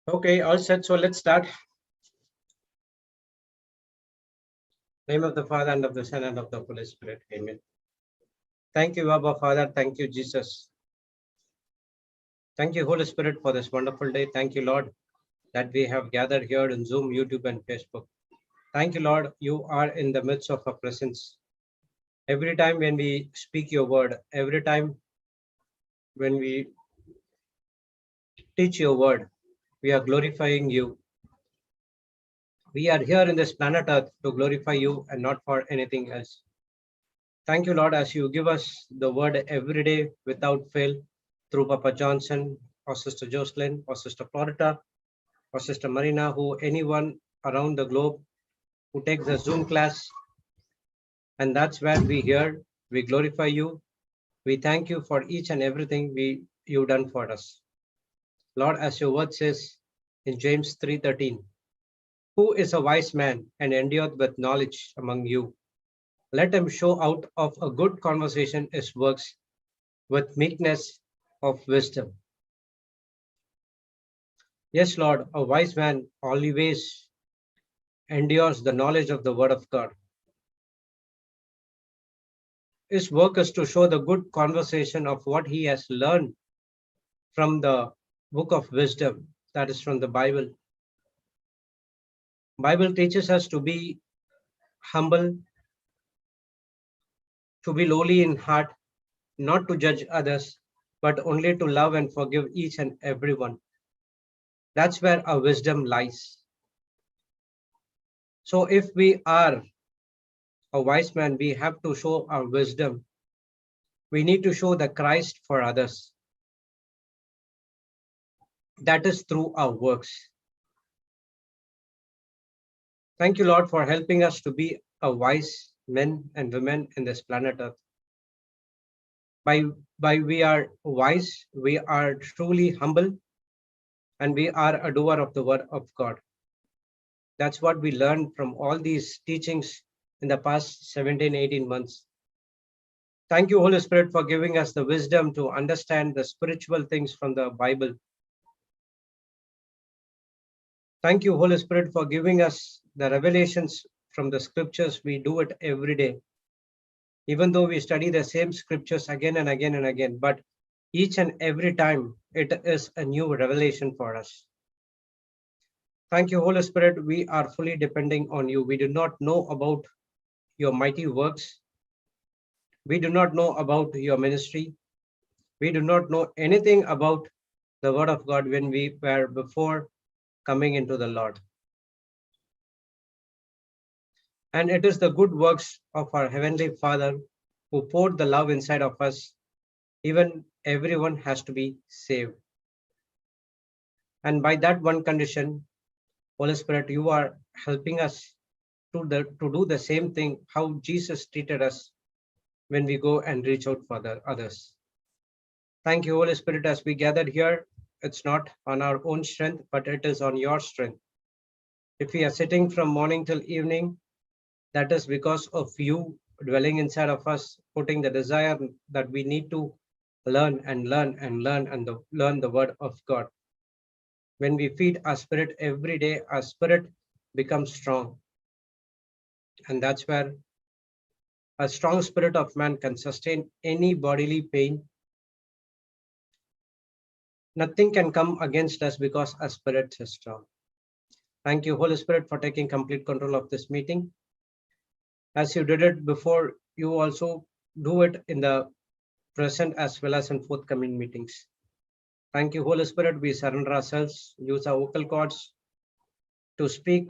Okay, all set. So let's start. Name of the Father and of the Son and of the Holy Spirit. Amen. Thank you, Abba Father. Thank you, Jesus. Thank you, Holy Spirit, for this wonderful day. Thank you, Lord, that we have gathered here in Zoom, YouTube, and Facebook. Thank you, Lord. You are in the midst of our presence. Every time when we speak your word, every time when we teach your word, we are glorifying you. We are here in this planet Earth to glorify you and not for anything else. Thank you, Lord, as you give us the word every day without fail through Papa Johnson or Sister Jocelyn or Sister Florida or Sister Marina, who anyone around the globe who takes the Zoom class. And that's where we hear, we glorify you. We thank you for each and everything you've done for us. Lord, as your word says in James 3:13, who is a wise man and endureth with knowledge among you? Let him show out of a good conversation his works with meekness of wisdom. Yes, Lord, a wise man always endures the knowledge of the word of God. His work is to show the good conversation of what he has learned from the book of wisdom, that is from the Bible. Bible teaches us to be humble, to be lowly in heart, not to judge others, but only to love and forgive each and everyone. That's where our wisdom lies. So if we are a wise man, we have to show our wisdom. We need to show the Christ for others. That is through our works. Thank you, Lord, for helping us to be a wise men and women in this planet Earth. By we are wise, we are truly humble, and we are a doer of the word of God. That's what we learned from all these teachings in the past 17, 18 months. Thank you, Holy Spirit, for giving us the wisdom to understand the spiritual things from the Bible. Thank you, Holy Spirit, for giving us the revelations from the scriptures. We do it every day. Even though we study the same scriptures again and again and again, but each and every time it is a new revelation for us. Thank you, Holy Spirit. We are fully depending on you. We do not know about your mighty works. We do not know about your ministry. We do not know anything about the word of God when we were before coming into the Lord. And it is the good works of our Heavenly Father who poured the love inside of us. Even everyone has to be saved. And by that one condition, Holy Spirit, you are helping us to do the same thing how Jesus treated us when we go and reach out for the others. Thank you, Holy Spirit, as we gathered here. It's not on our own strength, but it is on your strength. If we are sitting from morning till evening, that is because of you dwelling inside of us, putting the desire that we need to learn and learn and learn and learn the word of God. When we feed our spirit every day, our spirit becomes strong. And that's where a strong spirit of man can sustain any bodily pain. Nothing can come against us because our spirit is strong. Thank you, Holy Spirit, for taking complete control of this meeting. As you did it before, you also do it in the present as well as in forthcoming meetings. Thank you, Holy Spirit. We surrender ourselves, use our vocal cords to speak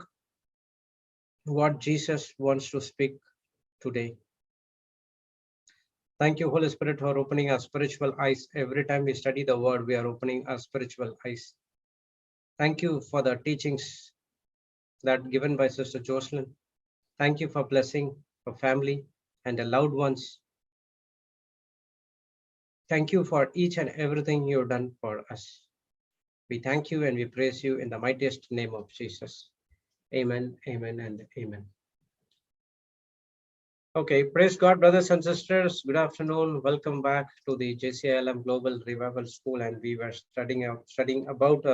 what Jesus wants to speak today. Thank you, Holy Spirit, for opening our spiritual eyes. Every time we study the word, we are opening our spiritual eyes. Thank you for the teachings that given by Sister Jocelyn. Thank you for blessing our family and the loved ones. Thank you for each and everything you've done for us. We thank you and we praise you in the mightiest name of Jesus. Amen, amen, and amen. Okay, praise God, brothers and sisters. Good afternoon. Welcome back to the JCILM Global Revival School, and we were studying about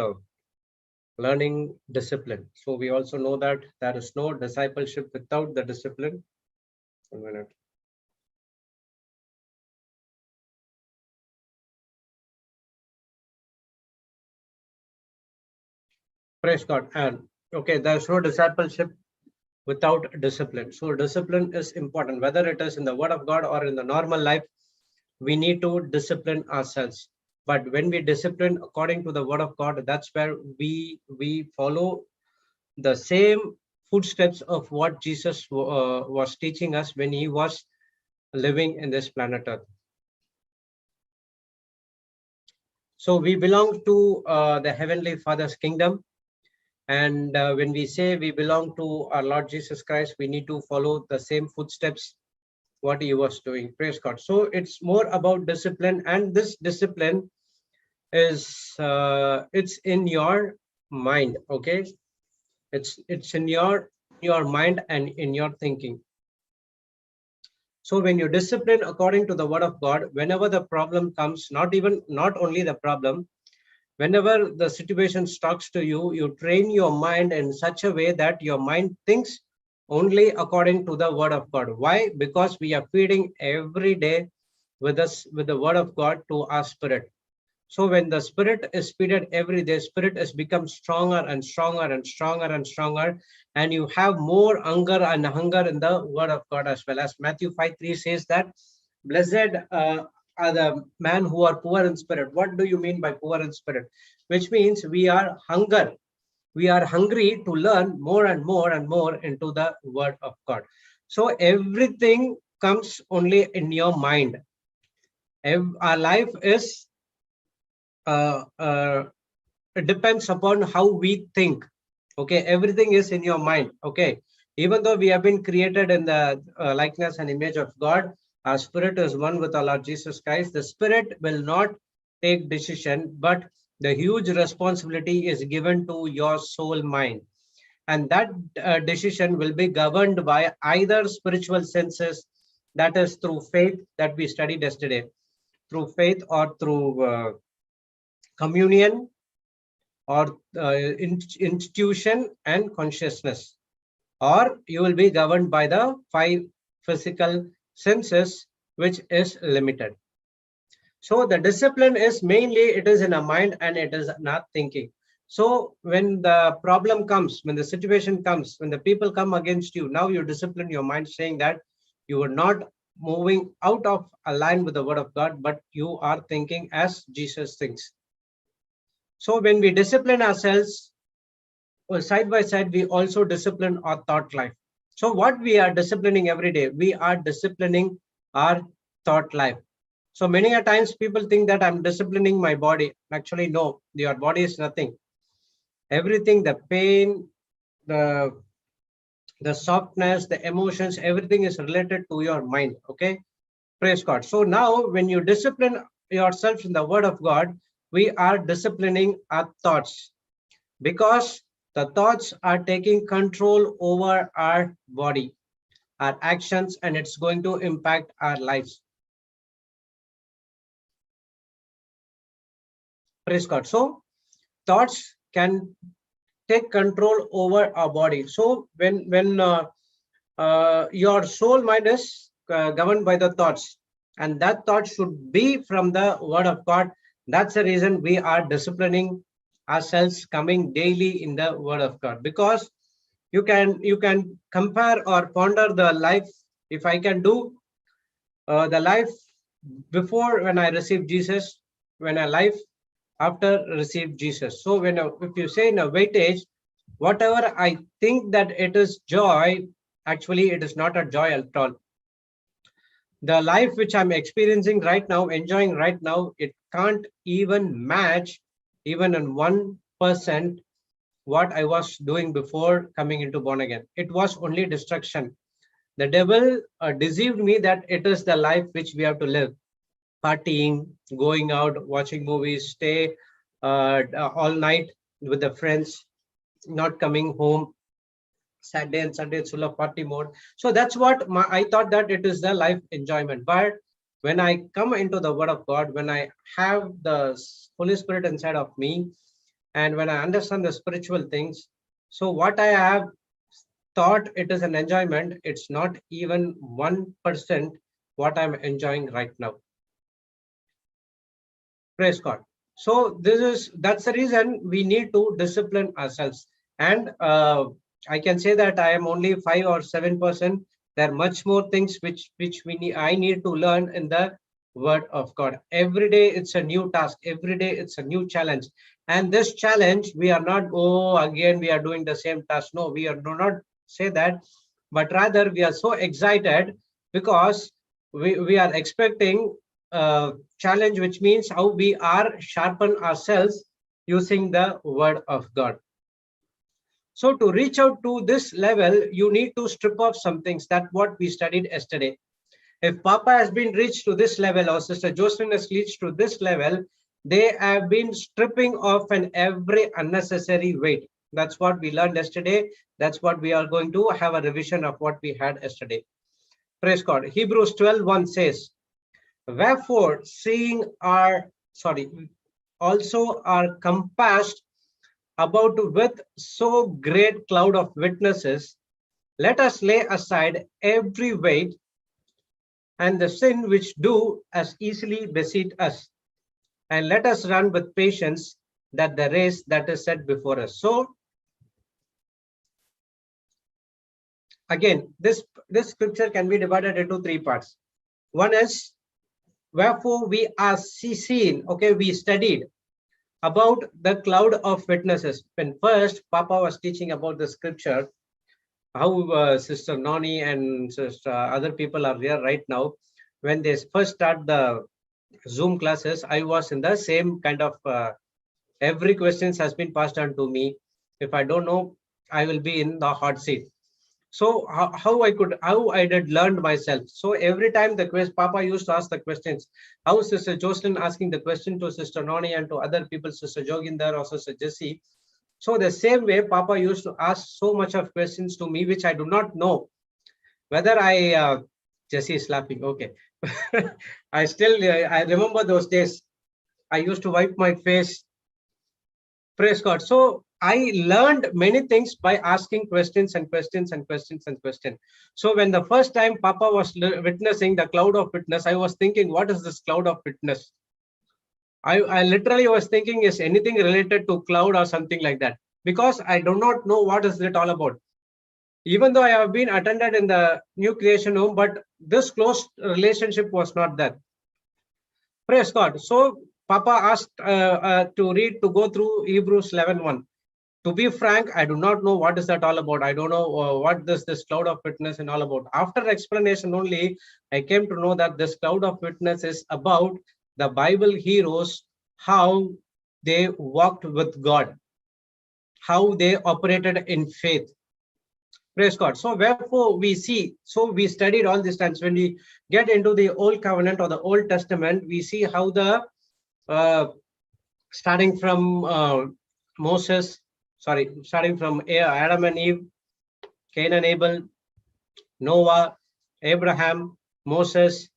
learning discipline. So we also know that there is no discipleship without the discipline. 1 minute. Praise God. And okay, there's no discipleship without discipline. So discipline is important, whether it is in the Word of God or in the normal life. We need to discipline ourselves. But when we discipline according to the Word of God, that's where we follow the same footsteps of what Jesus was teaching us when he was living in this planet Earth. So we belong to the Heavenly Father's kingdom. And when we say we belong to our Lord Jesus Christ, we need to follow the same footsteps what he was doing. Praise God. So it's more about discipline, and this discipline is it's in your mind. Okay, it's in your mind and in your thinking. So when you discipline according to the Word of God, whenever the problem comes, not only the problem, whenever the situation talks to you, you train your mind in such a way that your mind thinks only according to the Word of God. Why? Because we are feeding every day with the Word of God to our spirit. So when the spirit is fed every day, spirit has become stronger and stronger and stronger and stronger, and you have more hunger in the Word of God as well. As Matthew 5:3 says that, blessed are the men who are poor in spirit. What do you mean by poor in spirit? Which means we are hungry to learn more and more and more into the Word of God. So everything comes only in your mind. Our life is it depends upon how we think. Okay, everything is in your mind. Okay, even though we have been created in the likeness and image of God, our spirit is one with our Lord Jesus Christ. The spirit will not take decision, but the huge responsibility is given to your soul mind, and that decision will be governed by either spiritual senses, that is through faith that we studied yesterday, through faith, or through communion, or institution and consciousness, or you will be governed by the 5 physical senses, which is limited. So the discipline is mainly, it is in a mind and it is not thinking. So when the problem comes, when the situation comes, when the people come against you, now you discipline your mind, saying that you are not moving out of a line with the Word of God, but you are thinking as Jesus thinks. So when we discipline ourselves, side by side, we also discipline our thought life. So what we are disciplining every day, we are disciplining our thought life. So many a times people think that I'm disciplining my body. Actually, no, your body is nothing. Everything, the pain, the softness, the emotions, everything is related to your mind. Okay, praise God. So now when you discipline yourself in the Word of God, we are disciplining our thoughts, because the thoughts are taking control over our body, our actions, and it's going to impact our lives. Praise God. So thoughts can take control over our body. So when your soul mind is governed by the thoughts, and that thought should be from the Word of God. That's the reason we are disciplining ourselves, coming daily in the Word of God, because you can compare or ponder the life. If I can do the life before when I received Jesus, when a life after received Jesus. So if you say in a weightage, whatever I think that it is joy, actually it is not a joy at all. The life which I'm experiencing right now, enjoying right now, it can't even match even in 1% what I was doing before coming into born again. It was only destruction. The devil deceived me that it is the life which we have to live. Partying, going out, watching movies, stay all night with the friends, not coming home. Saturday and Sunday, it's full of party mode. So that's what I thought that it is the life enjoyment. But when I come into the Word of God, when I have the Holy Spirit inside of me, And when I understand the spiritual things, so what I have thought it is an enjoyment, it's not even 1% what I'm enjoying right now. Praise God. So that's the reason we need to discipline ourselves. And I can say that I am only 5 or 7%. There are much more things which I need to learn in the Word of God. Every day it's a new task. Every day it's a new challenge. And this challenge, we are not, oh, again we are doing the same task. No, do not say that, but rather we are so excited because we are expecting challenge, which means how we are sharpen ourselves using the Word of God. So to reach out to this level, you need to strip off some things. That what we studied yesterday. If Papa has been reached to this level, or Sister Jocelyn has reached to this level, they have been stripping off an every unnecessary weight. That's what we learned yesterday. That's what we are going to have a revision of what we had yesterday. Praise God. Hebrews 12:1 says, wherefore, seeing also are compassed about with so great cloud of witnesses, let us lay aside every weight and the sin which do as easily beset us, and let us run with patience that the race that is set before us. So again, this scripture can be divided into 3 parts. One is, wherefore we are seen, okay, we studied about the cloud of witnesses. When first Papa was teaching about the scripture, how Sister Noni and Sister other people are here right now. When they first start the Zoom classes, I was in the same kind of, every questions has been passed on to me. If I don't know, I will be in the hot seat. So how I did learn myself. So every time Papa used to ask the questions, how Sister Jocelyn asking the question to Sister Noni and to other people, Sister Joginder or Sister Jessie. So the same way Papa used to ask so much of questions to me, which I do not know. Whether Jessie is laughing, okay. I remember those days. I used to wipe my face. Praise God. So I learned many things by asking questions and questions and questions and questions. So when the first time Papa was witnessing the cloud of witness, I was thinking, what is this cloud of witness? I literally was thinking, is anything related to cloud or something like that? Because I do not know what is it all about. Even though I have been attended in the new creation home, but this close relationship was not there. Praise God. So Papa asked to go through Hebrews 11:1. To be frank, I do not know what is that all about. I don't know what this cloud of witness and all about. After explanation only, I came to know that this cloud of witness is about the Bible heroes, how they walked with God, how they operated in faith. Praise God. So wherefore we see, so we studied all these times. When we get into the Old Covenant or the Old Testament, we see how the starting from starting from Adam and Eve, Cain and Abel, Noah, Abraham, Moses,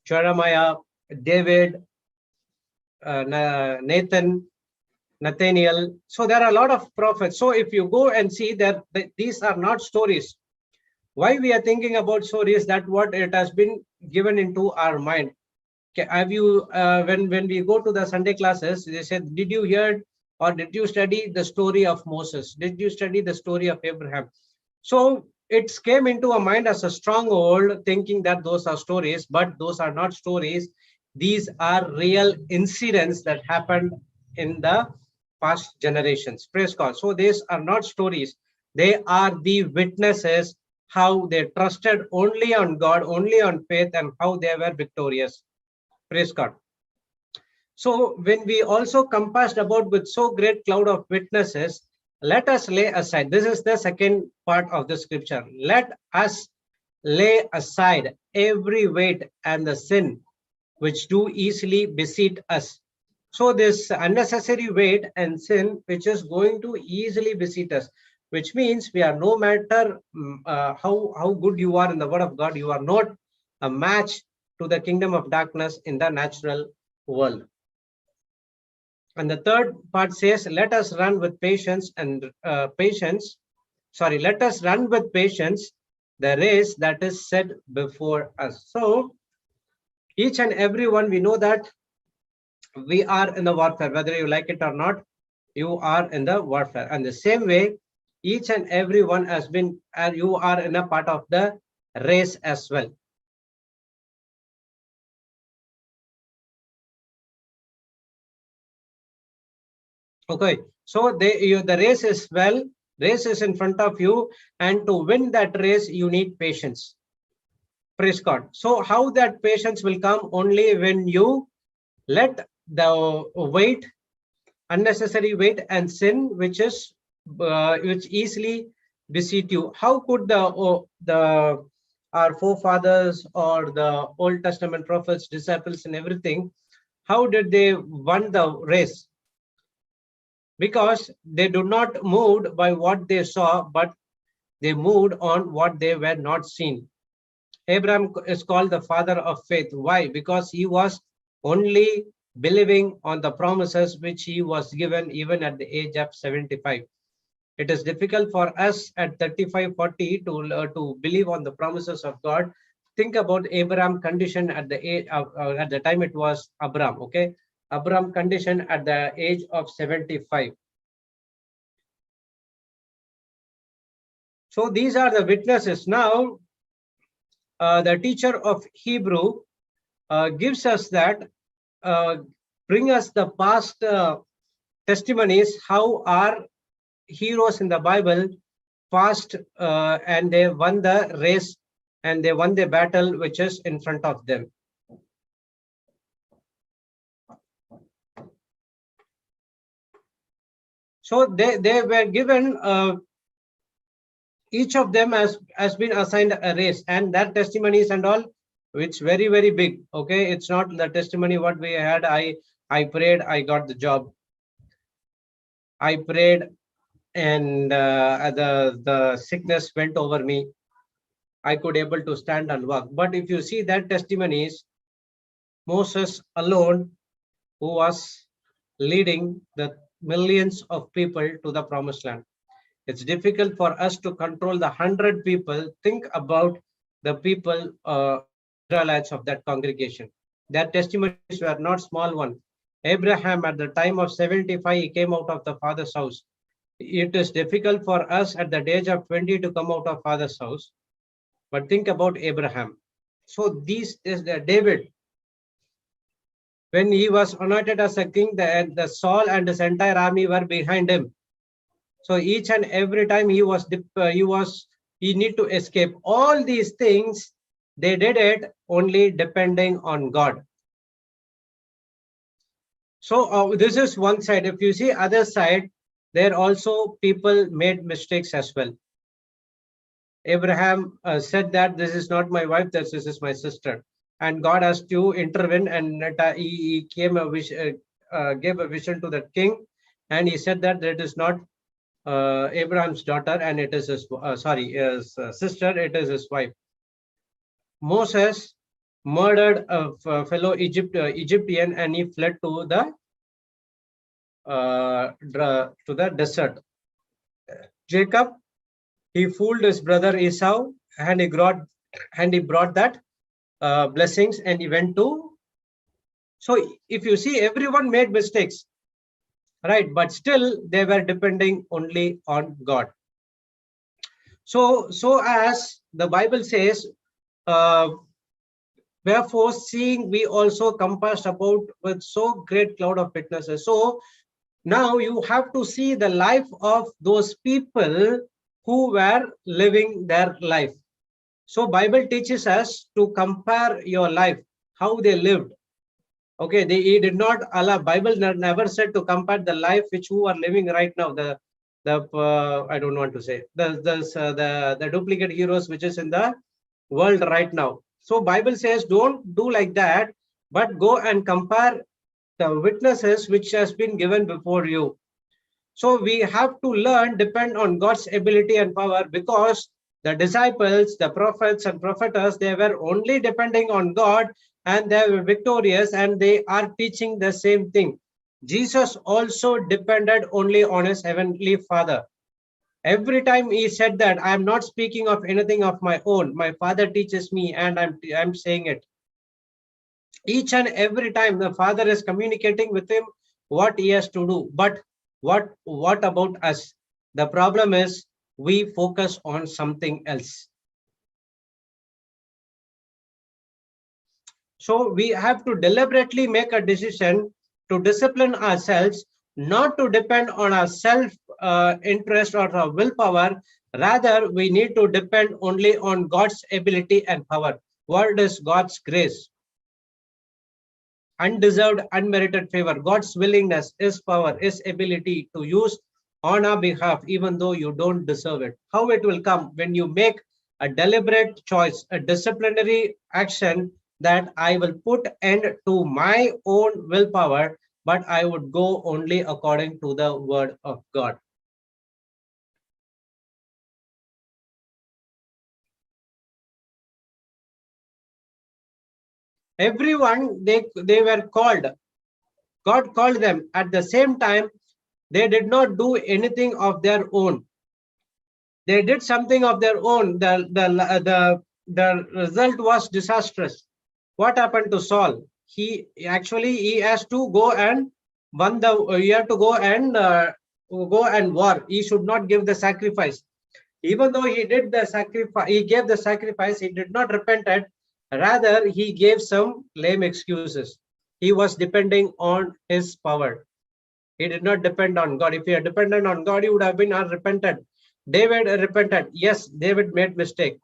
Jeremiah, David, Nathan, Nathaniel. So there are a lot of prophets. So if you go and see that these are not stories. Why we are thinking about stories? That what it has been given into our mind. Have you when we go to the Sunday classes, they said, did you hear or did you study the story of Moses? Did you study the story of Abraham? So it came into our mind as a stronghold, thinking that those are stories, but those are not stories. These are real incidents that happened in the past generations. Praise God. So these are not stories. They are the witnesses, how they trusted only on God, only on faith, and how they were victorious. Praise God. So when we also compassed about with so great cloud of witnesses, let us lay aside. This is the second part of the scripture. Let us lay aside every weight and the sin which do easily beset us. So this unnecessary weight and sin which is going to easily beset us, which means we are, no matter how good you are in the Word of God, you are not a match to the kingdom of darkness in the natural world. And the third part says, let us run with patience and let us run with patience the race that is set before us. So each and every one, we know that we are in the warfare, whether you like it or not, you are in the warfare. And the same way, each and every one has been, you are in a part of the race as well. Okay, so the race is in front of you, and to win that race, you need patience. Praise God. So how that patience will come? Only when you let the unnecessary weight and sin, which easily beset you. How could our forefathers or the Old Testament prophets, disciples, and everything, how did they won the race? Because they do not moved by what they saw, but they moved on what they were not seen. Abraham is called the father of faith. Why? Because he was only believing on the promises which he was given even at the age of 75. It is difficult for us at 35, 40 to believe on the promises of God. Think about Abraham's condition at the age at the time it was Abraham. Okay, Abraham condition at the age of 75. So these are the witnesses. Now, the teacher of Hebrew gives us that, bring us the past testimonies, how our heroes in the Bible fast and they won the race and they won the battle which is in front of them. So they were given, each of them has been assigned a race, and that testimonies and all, it's very, very big. Okay, it's not the testimony what we had. I prayed, I got the job. I prayed and the sickness went over me. I could able to stand and walk. But if you see that testimonies, Moses alone, who was leading the millions of people to the promised land. It's difficult for us to control the 100 people. Think about the people, Israelites of that congregation. Their testimonies were not small one. Abraham, at the time of 75, he came out of the father's house. It is difficult for us at the age of 20 to come out of father's house. But think about Abraham. So this is David. When he was anointed as a king, the Saul and his entire army were behind him. So each and every time he need to escape. All these things, they did it only depending on God. So this is one side. If you see other side, there also people made mistakes as well. Abraham said that this is not my wife, this is my sister. And God has to intervene, and he gave a vision to the king, and he said that it is not Abraham's daughter, and it is his sister, it is his wife. Moses murdered a fellow Egyptian, and he fled to the desert. Jacob, he fooled his brother Esau, and he brought that blessings, and he went to. So if you see, everyone made mistakes, right? But still they were depending only on God. So as the Bible says, wherefore seeing we also compassed about with so great cloud of witnesses. So now you have to see the life of those people who were living their life. So Bible teaches us to compare your life, how they lived. Okay, he did not allow. Bible never said to compare the life which you are living right now. I don't want to say the duplicate heroes which is in the world right now. So Bible says don't do like that, but go and compare the witnesses which has been given before you. So we have to learn, depend on God's ability and power, because the disciples, the prophets and prophetess, they were only depending on God, and they were victorious, and they are teaching the same thing. Jesus also depended only on his heavenly Father. Every time he said that, I am not speaking of anything of my own. My Father teaches me and I'm saying it. Each and every time the Father is communicating with him what he has to do. But what about us? The problem is we focus on something else. So we have to deliberately make a decision to discipline ourselves, not to depend on our self-interest or our willpower. Rather, we need to depend only on God's ability and power. What is God's grace? Undeserved, unmerited favor. God's willingness, His power, His ability to use on our behalf, even though you don't deserve it. How it will come? When you make a deliberate choice, a disciplinary action, that I will put end to my own willpower, but I would go only according to the word of God. Everyone, they were called. God called them. At the same time, they did not do anything of their own. They did something of their own. The result was disastrous. What happened to Saul? He has to go and he had to go and war. He should not give the sacrifice. Even though he did the sacrifice, he gave the sacrifice, he did not repent it. Rather, he gave some lame excuses. He was depending on his power. He did not depend on God. If he had depended on God, he would have been unrepentant. David repented. Yes, David made mistake.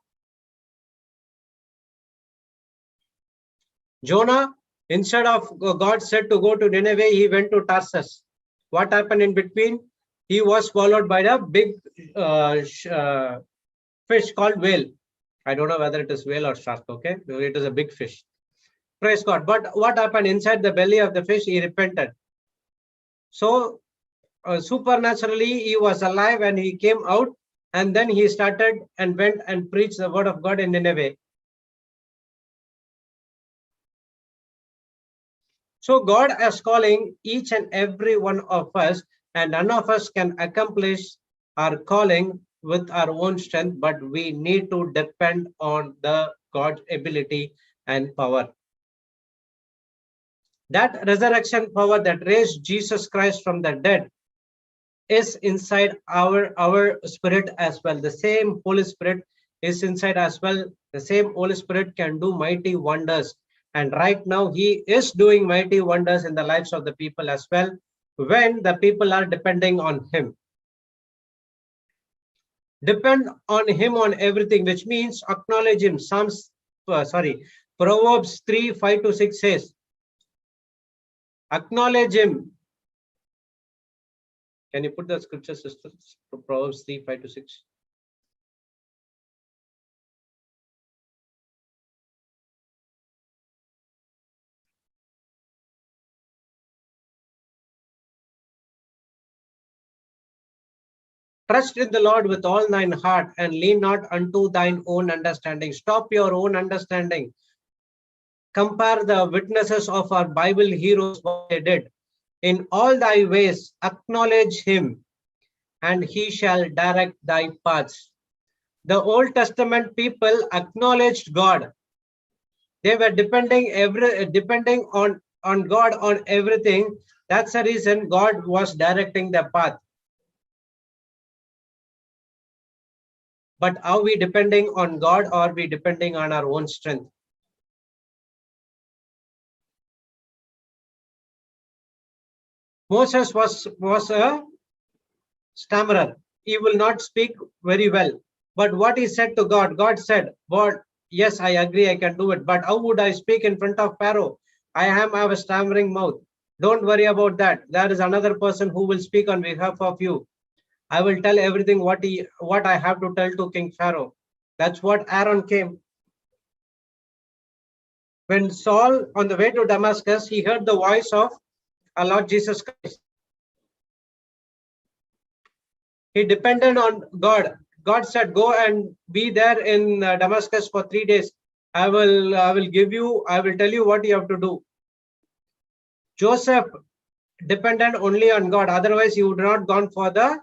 Jonah, instead of God said to go to Nineveh, he went to Tarsus. What happened in between? He was swallowed by the big fish called whale. I don't know whether it is whale or shark, okay? It is a big fish. Praise God. But what happened inside the belly of the fish? He repented. So supernaturally, he was alive and he came out, and then he started and went and preached the word of God in Nineveh. So God is calling each and every one of us, and none of us can accomplish our calling with our own strength, but we need to depend on the God's ability and power. That resurrection power that raised Jesus Christ from the dead is inside our spirit as well. The same Holy Spirit is inside as well. The same Holy Spirit can do mighty wonders. And right now, He is doing mighty wonders in the lives of the people as well, when the people are depending on Him. Depend on Him on everything, which means acknowledge Him. Proverbs 3:5-6 says, acknowledge Him. Can you put the scripture, sisters? Proverbs 3:5-6. Trust in the Lord with all thine heart and lean not unto thine own understanding. Stop your own understanding. Compare the witnesses of our Bible heroes, what they did. In all thy ways, acknowledge Him, and He shall direct thy paths. The Old Testament people acknowledged God. They were depending on God on everything. That's the reason God was directing their path. But are we depending on God, or are we depending on our own strength? Moses was a stammerer. He will not speak very well. But what he said to God, God said, "God, yes, I agree, I can do it. But how would I speak in front of Pharaoh? I have a stammering mouth. Don't worry about that. There is another person who will speak on behalf of you. I will tell everything what I have to tell to King Pharaoh." That's what Aaron came. When Saul, on the way to Damascus, he heard the voice of our Lord Jesus Christ. He depended on God. God said, "Go and be there in Damascus for 3 days. I will tell you what you have to do." Joseph dependent only on God. Otherwise, you would not gone for the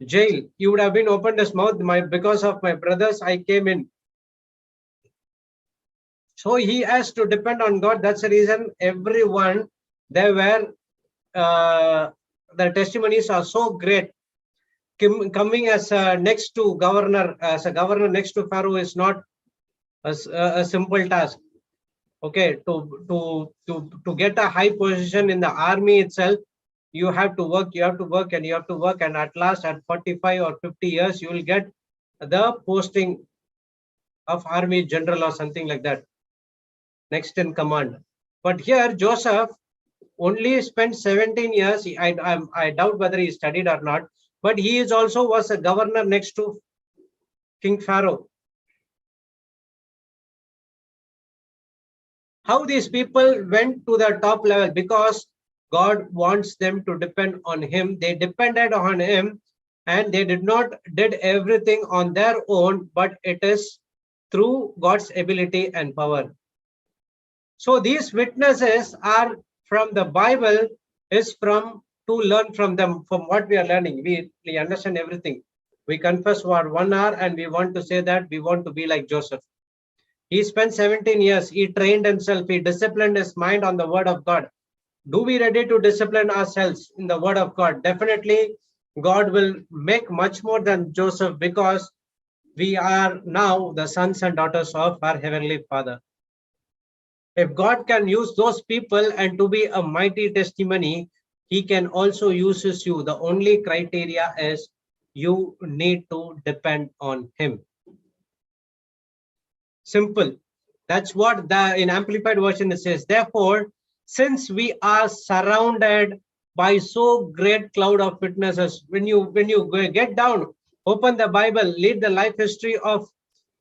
jail. You would have been opened his mouth. Because of my brothers, I came in. So he has to depend on God. That's the reason everyone, they were, the testimonies are so great. Coming as next to governor, as a governor next to Pharaoh is not a simple task. Okay, to get a high position in the army itself, you have to work, and at last at 45 or 50 years, you will get the posting of army general or something like that, next in command. But here Joseph only spent 17 years. I doubt whether he studied or not, but he is also was a governor next to King Pharaoh. How these people went to the top level? Because God wants them to depend on him. They depended on him, and they did everything on their own, but it is through God's ability and power. So these witnesses are from the Bible, is from to learn from them. From what we are learning, we understand everything. We confess for 1 hour, and we want to say that we want to be like Joseph. He spent 17 years. He trained himself. He disciplined his mind on the word of God. Do we ready to discipline ourselves in the word of God? Definitely, God will make much more than Joseph, because we are now the sons and daughters of our Heavenly Father. If God can use those people and to be a mighty testimony, he can also use you. The only criteria is you need to depend on him. Simple. That's what in amplified version it says. Therefore, since we are surrounded by so great cloud of witnesses, when you get down, open the Bible, read the life history of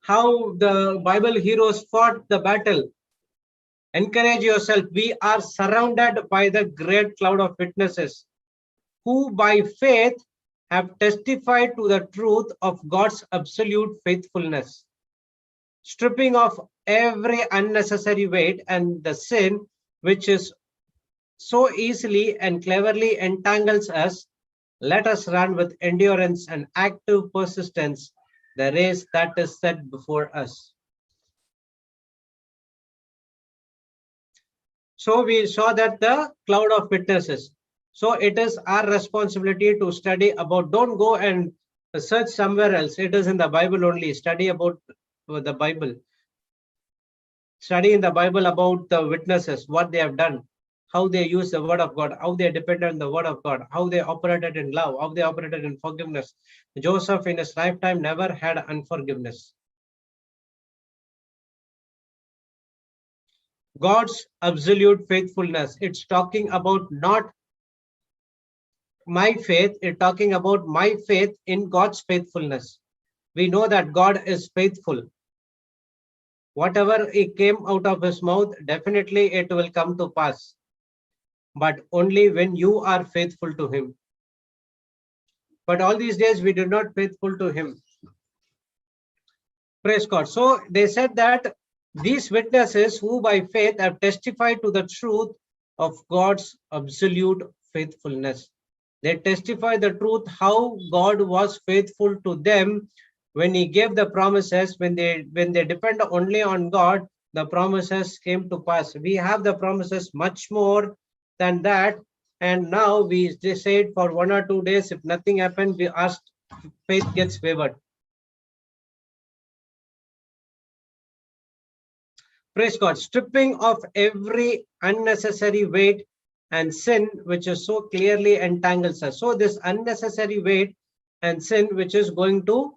how the Bible heroes fought the battle. Encourage yourself. We are surrounded by the great cloud of witnesses who by faith have testified to the truth of God's absolute faithfulness. Stripping off every unnecessary weight and the sin which is so easily and cleverly entangles us, let us run with endurance and active persistence the race that is set before us. So we saw that the cloud of witnesses. So it is our responsibility to study about, don't go and search somewhere else. It is in the Bible only. Study about the Bible. Study in the Bible about the witnesses, what they have done, how they use the word of God, how they depended on the word of God, how they operated in love, how they operated in forgiveness. Joseph in his lifetime never had unforgiveness. God's absolute faithfulness. It's talking about not my faith, it's talking about my faith in God's faithfulness. We know that God is faithful. Whatever it came out of his mouth, definitely it will come to pass. But only when you are faithful to him. But all these days we did not faithful to him. Praise God. So they said that these witnesses who by faith have testified to the truth of God's absolute faithfulness. They testify the truth how God was faithful to them when he gave the promises. When they depend only on God, the promises came to pass. We have the promises much more than that, and now we said for 1 or 2 days, if nothing happens, we asked, faith gets favored. Praise God. Stripping of every unnecessary weight and sin which is so clearly entangles us. So this unnecessary weight and sin which is going to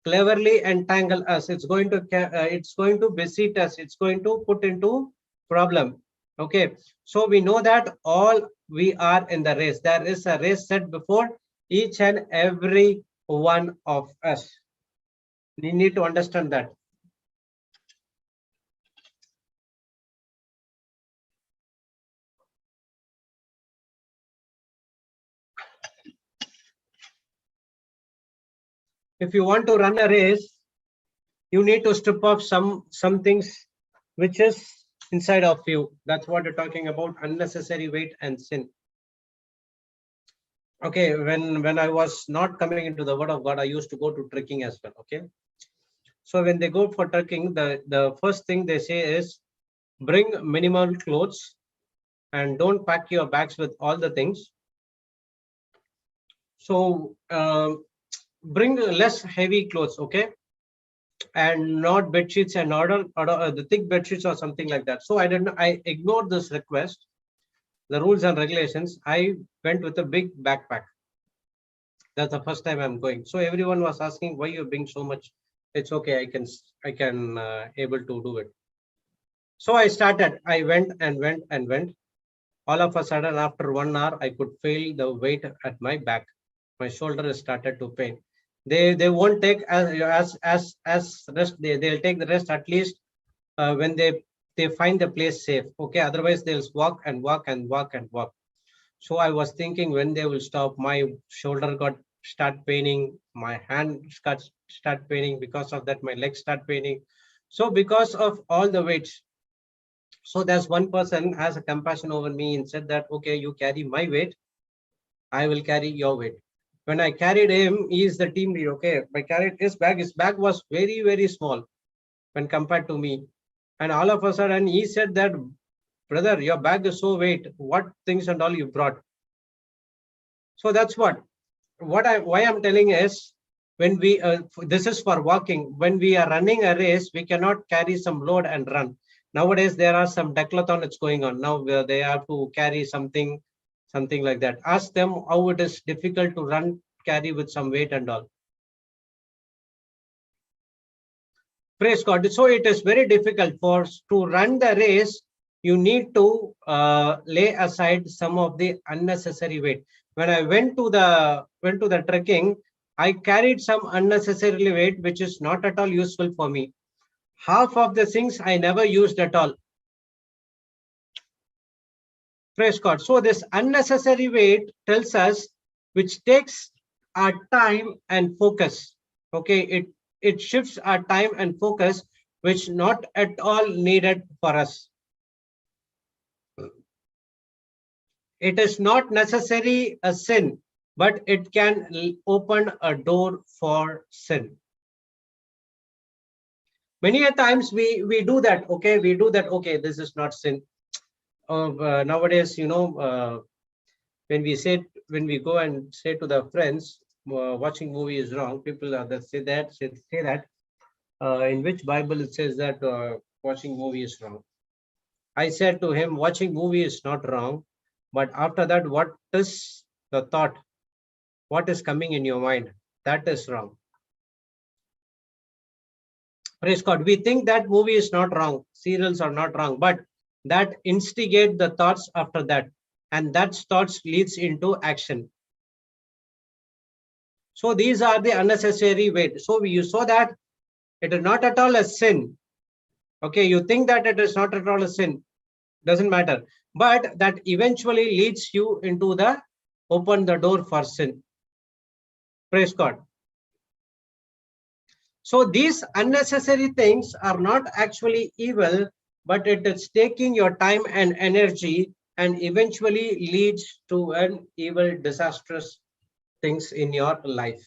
cleverly entangle us, it's going to beseech us, it's going to put into problem. Okay, so we know that all we are in the race. There is a race set before each and every one of us. We need to understand that. If you want to run a race, you need to strip off some things which is inside of you. That's what you're talking about, unnecessary weight and sin. Okay, when I was not coming into the word of God, I used to go to trekking as well. Okay, so when they go for trekking, the first thing they say is bring minimal clothes and don't pack your bags with all the things. So bring less heavy clothes, okay, and not bed sheets and order the thick bed sheets or something like that. So I ignored this request, the rules and regulations. I went with a big backpack. That's the first time I'm going. So everyone was asking why you bring so much. It's okay. I can able to do it. So I started. I went and went and went. All of a sudden, after 1 hour, I could feel the weight at my back. My shoulder started to pain. They won't take as rest. They'll take the rest at least when they find the place safe. Okay. Otherwise, they'll walk and walk and walk and walk. So I was thinking when they will stop, my shoulder got start paining, my hand start paining. Because of that, my legs start paining. So because of all the weights, so there's one person has a compassion over me and said that, okay, you carry my weight, I will carry your weight. When I carried him, he is the team leader. Okay, I carried his bag. His bag was very, very small when compared to me. And all of a sudden, he said that, brother, your bag is so weight. What things and all you brought? So that's why I'm telling is, when we this is for walking. When we are running a race, we cannot carry some load and run. Nowadays there are some decathlon that's going on now where they have to carry something like that. Ask them how it is difficult to run, carry with some weight and all. Praise God. So it is very difficult to run the race. You need to lay aside some of the unnecessary weight. When I went to the trekking, I carried some unnecessary weight, which is not at all useful for me. Half of the things I never used at all. Praise God. So this unnecessary weight tells us, which takes our time and focus. Okay, it shifts our time and focus, which not at all needed for us. It is not necessarily a sin, but it can open a door for sin. Many a times we do that. Okay, we do that. Okay, this is not sin. Nowadays, when we go and say to the friends, watching movie is wrong. People that say that in which Bible it says that watching movie is wrong. I said to him, watching movie is not wrong, but after that, what is the thought? What is coming in your mind? That is wrong. Praise God. We think that movie is not wrong, serials are not wrong, but that instigate the thoughts after that, and that thoughts leads into action. So these are the unnecessary weight. So you saw that it is not at all a sin. Okay, you think that it is not at all a sin, doesn't matter, but that eventually leads you into open the door for sin. Praise God. So these unnecessary things are not actually evil, but it is taking your time and energy and eventually leads to an evil, disastrous things in your life.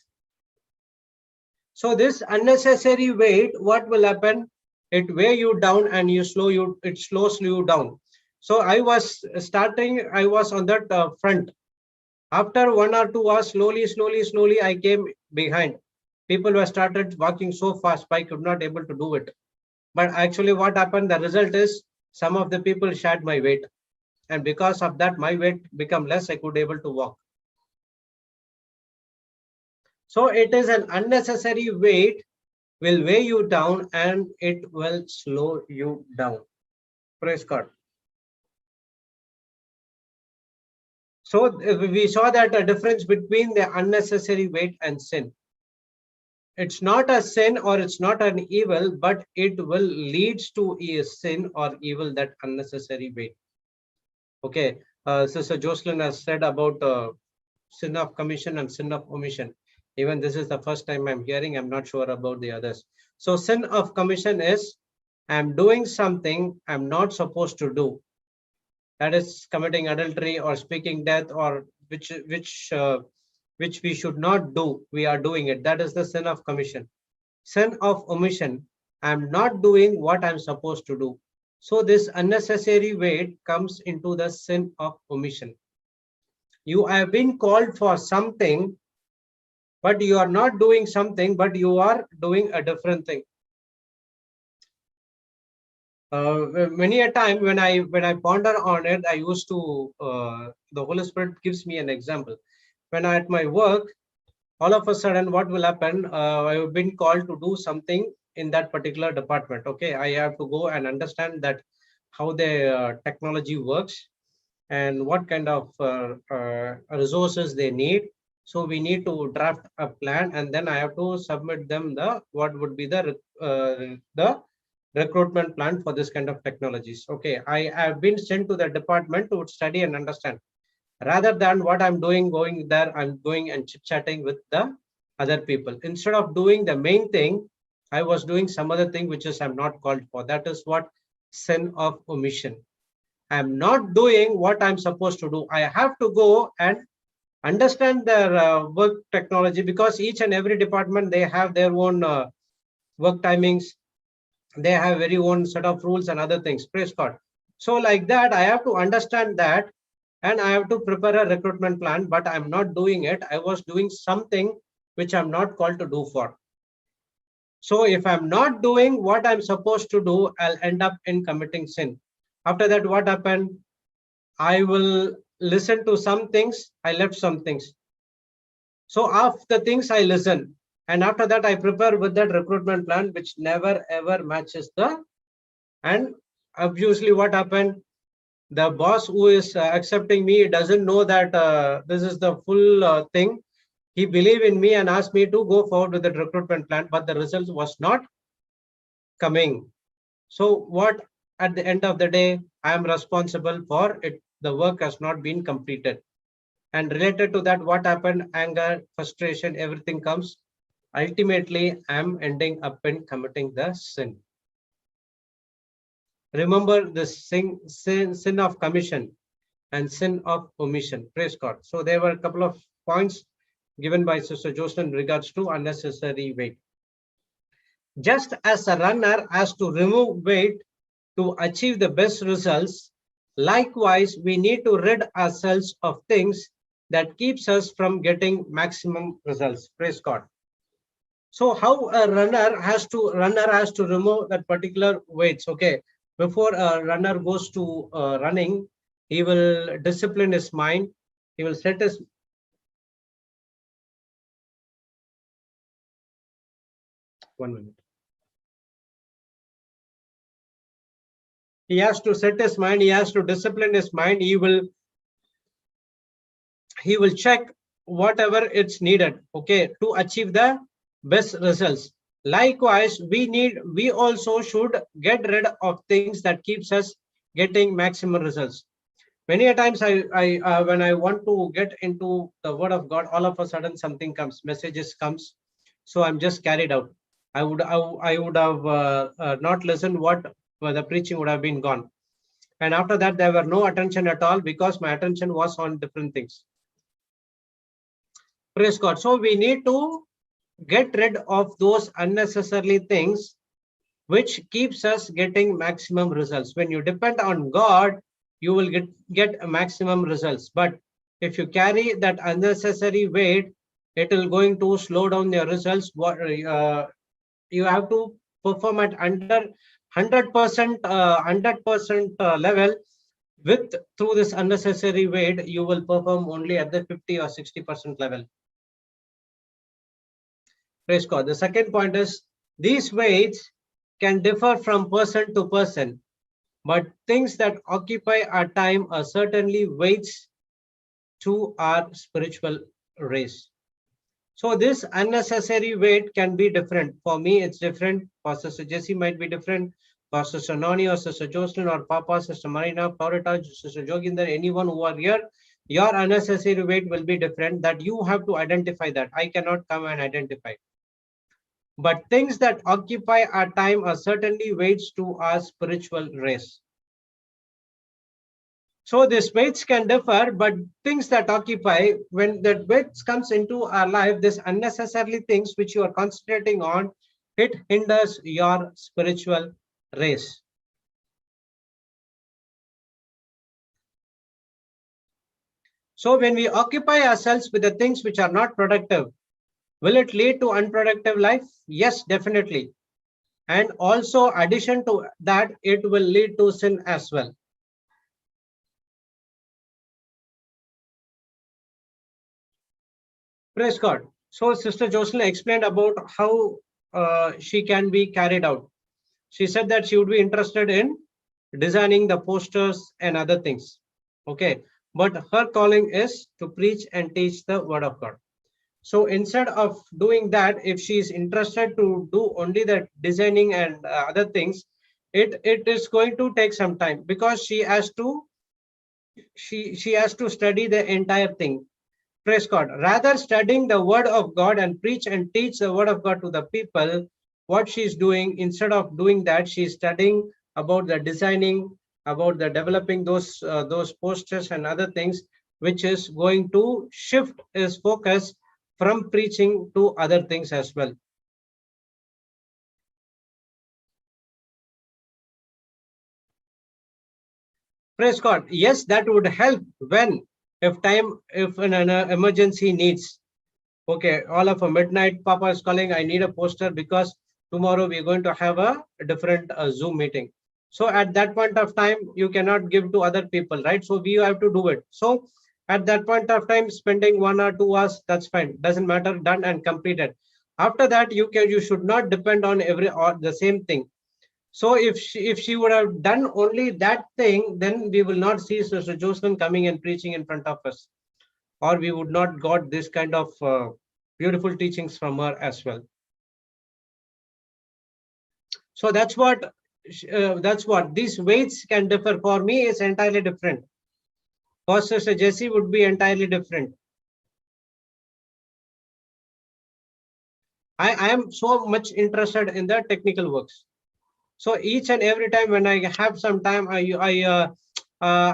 So this unnecessary weight, what will happen? It weigh you down and it slows you down. So I was on that front. After 1 or 2 hours, slowly, I came behind. People were started walking so fast, I could not able to do it. But actually what happened, the result is some of the people shared my weight. And because of that, my weight become less, I could able to walk. So it is an unnecessary weight will weigh you down and it will slow you down. Praise God. So we saw that a difference between the unnecessary weight and sin. It's not a sin or it's not an evil, but it will lead to a sin or evil, that unnecessary weight. Okay, Sister Jocelyn has said about sin of commission and sin of omission. Even this is the first time I'm hearing, I'm not sure about the others. So sin of commission is, I'm doing something I'm not supposed to do. That is committing adultery or speaking death or which we should not do, we are doing it. That is the sin of commission. Sin of omission, I'm not doing what I'm supposed to do. So this unnecessary weight comes into the sin of omission. You have been called for something, but you are not doing something, but you are doing a different thing. Many a time when I ponder on it, I used to the Holy Spirit gives me an example. When I at my work, all of a sudden, what will happen? I have been called to do something in that particular department. Okay, I have to go and understand that how the technology works and what kind of resources they need. So we need to draft a plan, and then I have to submit them the what would be the recruitment plan for this kind of technologies. Okay, I have been sent to the department to study and understand. Rather than what I'm doing, going there, I'm going and chit-chatting with the other people. Instead of doing the main thing, I was doing some other thing which is I'm not called for. That is what sin of omission. I'm not doing what I'm supposed to do. I have to go and understand their work technology, because each and every department, they have their own work timings. They have very own set of rules and other things. Praise God. So like that, I have to understand that, and I have to prepare a recruitment plan, but I'm not doing it. I was doing something which I'm not called to do for. So if I'm not doing what I'm supposed to do, I'll end up in committing sin. After that, what happened? I will listen to some things. I left some things. So after things I listen, and after that I prepare with that recruitment plan, which never ever matches the. And obviously, what happened? The boss who is accepting me doesn't know that this is the full thing. He believed in me and asked me to go forward with the recruitment plan, but the results was not coming. So what, at the end of the day, I am responsible for it. The work has not been completed. And related to that, what happened? Anger, frustration, everything comes. Ultimately, I am ending up in committing the sin. Remember the sin of commission and sin of omission. Praise God. So there were a couple of points given by Sister Jocelyn in regards to unnecessary weight. Just as a runner has to remove weight to achieve the best results, likewise, we need to rid ourselves of things that keeps us from getting maximum results. Praise God. So how a runner has to remove that particular weights. Okay, before a runner goes to running, he will discipline his mind. He will set his one minute. He has to set his mind. He has to discipline his mind. He will check whatever it's needed. Okay, to achieve the best results. Likewise, we also should get rid of things that keeps us getting maximum results. Many a times when I want to get into the word of God, all of a sudden something comes, messages comes. So I'm just carried out. I would have not listened what the preaching would have been gone. And after that, there were no attention at all, because my attention was on different things. Praise God. So we need to get rid of those unnecessary things which keeps us getting maximum results. When you depend on God, you will get maximum results. But if you carry that unnecessary weight, it will going to slow down your results. You have to perform at under 100% level. With through this unnecessary weight, you will perform only at the 50 or 60% level. Praise God. The second point is, these weights can differ from person to person, but things that occupy our time are certainly weights to our spiritual race. So this unnecessary weight can be different. For me, it's different. For Sister Jessie might be different. For Sister Noni or Sister Jocelyn or Papa, Sister Marina, Florita, Sister Joginder, anyone who are here, your unnecessary weight will be different. That you have to identify that. I cannot come and identify. But things that occupy our time are certainly weights to our spiritual race. So these weights can differ, but things that occupy, when that weight comes into our life, this unnecessarily things which you are concentrating on, it hinders your spiritual race. So when we occupy ourselves with the things which are not productive, will it lead to unproductive life? Yes, definitely. And also addition to that, it will lead to sin as well. Praise God. So Sister Jocelyn explained about how she can be carried out. She said that she would be interested in designing the posters and other things. Okay. But her calling is to preach and teach the word of God. So instead of doing that, if she is interested to do only the designing and other things, it is going to take some time, because she has to study the entire thing. Praise God. Rather studying the word of God and preach and teach the word of God to the people, what she's doing, instead of doing that, she's studying about the designing, about the developing those posters and other things, which is going to shift his focus from preaching to other things as well. Praise God. Yes, that would help when, if an emergency needs. Okay, all of a midnight, Papa is calling, I need a poster because tomorrow we're going to have a different Zoom meeting. So at that point of time, you cannot give to other people, right? So we have to do it. So at that point of time, spending 1 or 2 hours, that's fine. Doesn't matter, done and completed. After that, you should not depend on the same thing. So if she would have done only that thing, then we will not see Sister Jocelyn coming and preaching in front of us, or we would not got this kind of beautiful teachings from her as well. So that's what these weights can differ. For me, it's entirely different. For Sister Jessie would be entirely different. I am so much interested in the technical works. So each and every time when I have some time, I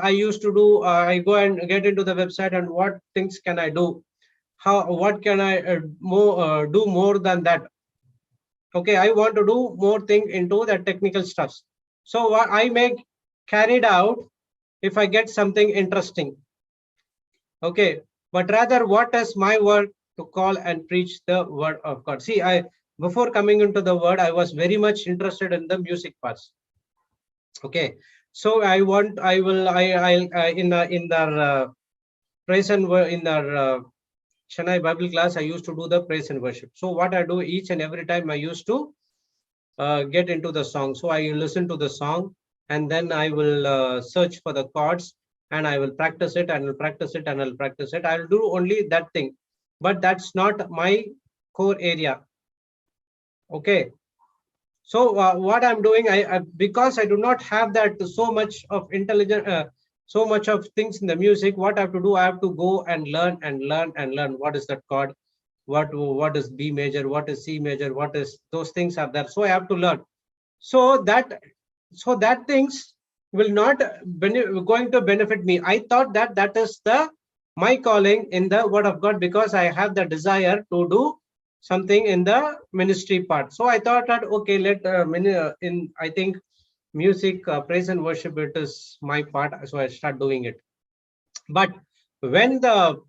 used to do, I go and get into the website and what things can I do? What can I do more than that? Okay, I want to do more thing into the technical stuffs. So what I make carried out if I get something interesting. Okay, but rather what is my work to call and preach the word of God? See, before coming into the word, I was very much interested in the music parts. Okay, so I in the praise and in the Chennai Bible class, I used to do the praise and worship. So what I do each and every time, I used to get into the song. So I listen to the song and then I will search for the chords and I will practice it and I'll practice it and I'll practice it. I'll do only that thing, but that's not my core area. Okay. So what I'm doing, because I do not have that so much of so much of things in the music, what I have to do, I have to go and learn and learn and learn. What is that chord? What is B major? What is C major? What is those things are there? So I have to learn. So that things will not going to benefit me. I thought that is my calling in the word of God, because I have the desire to do something in the ministry part. So I thought that okay, I think music, praise and worship, it is my part. So I start doing it. But when the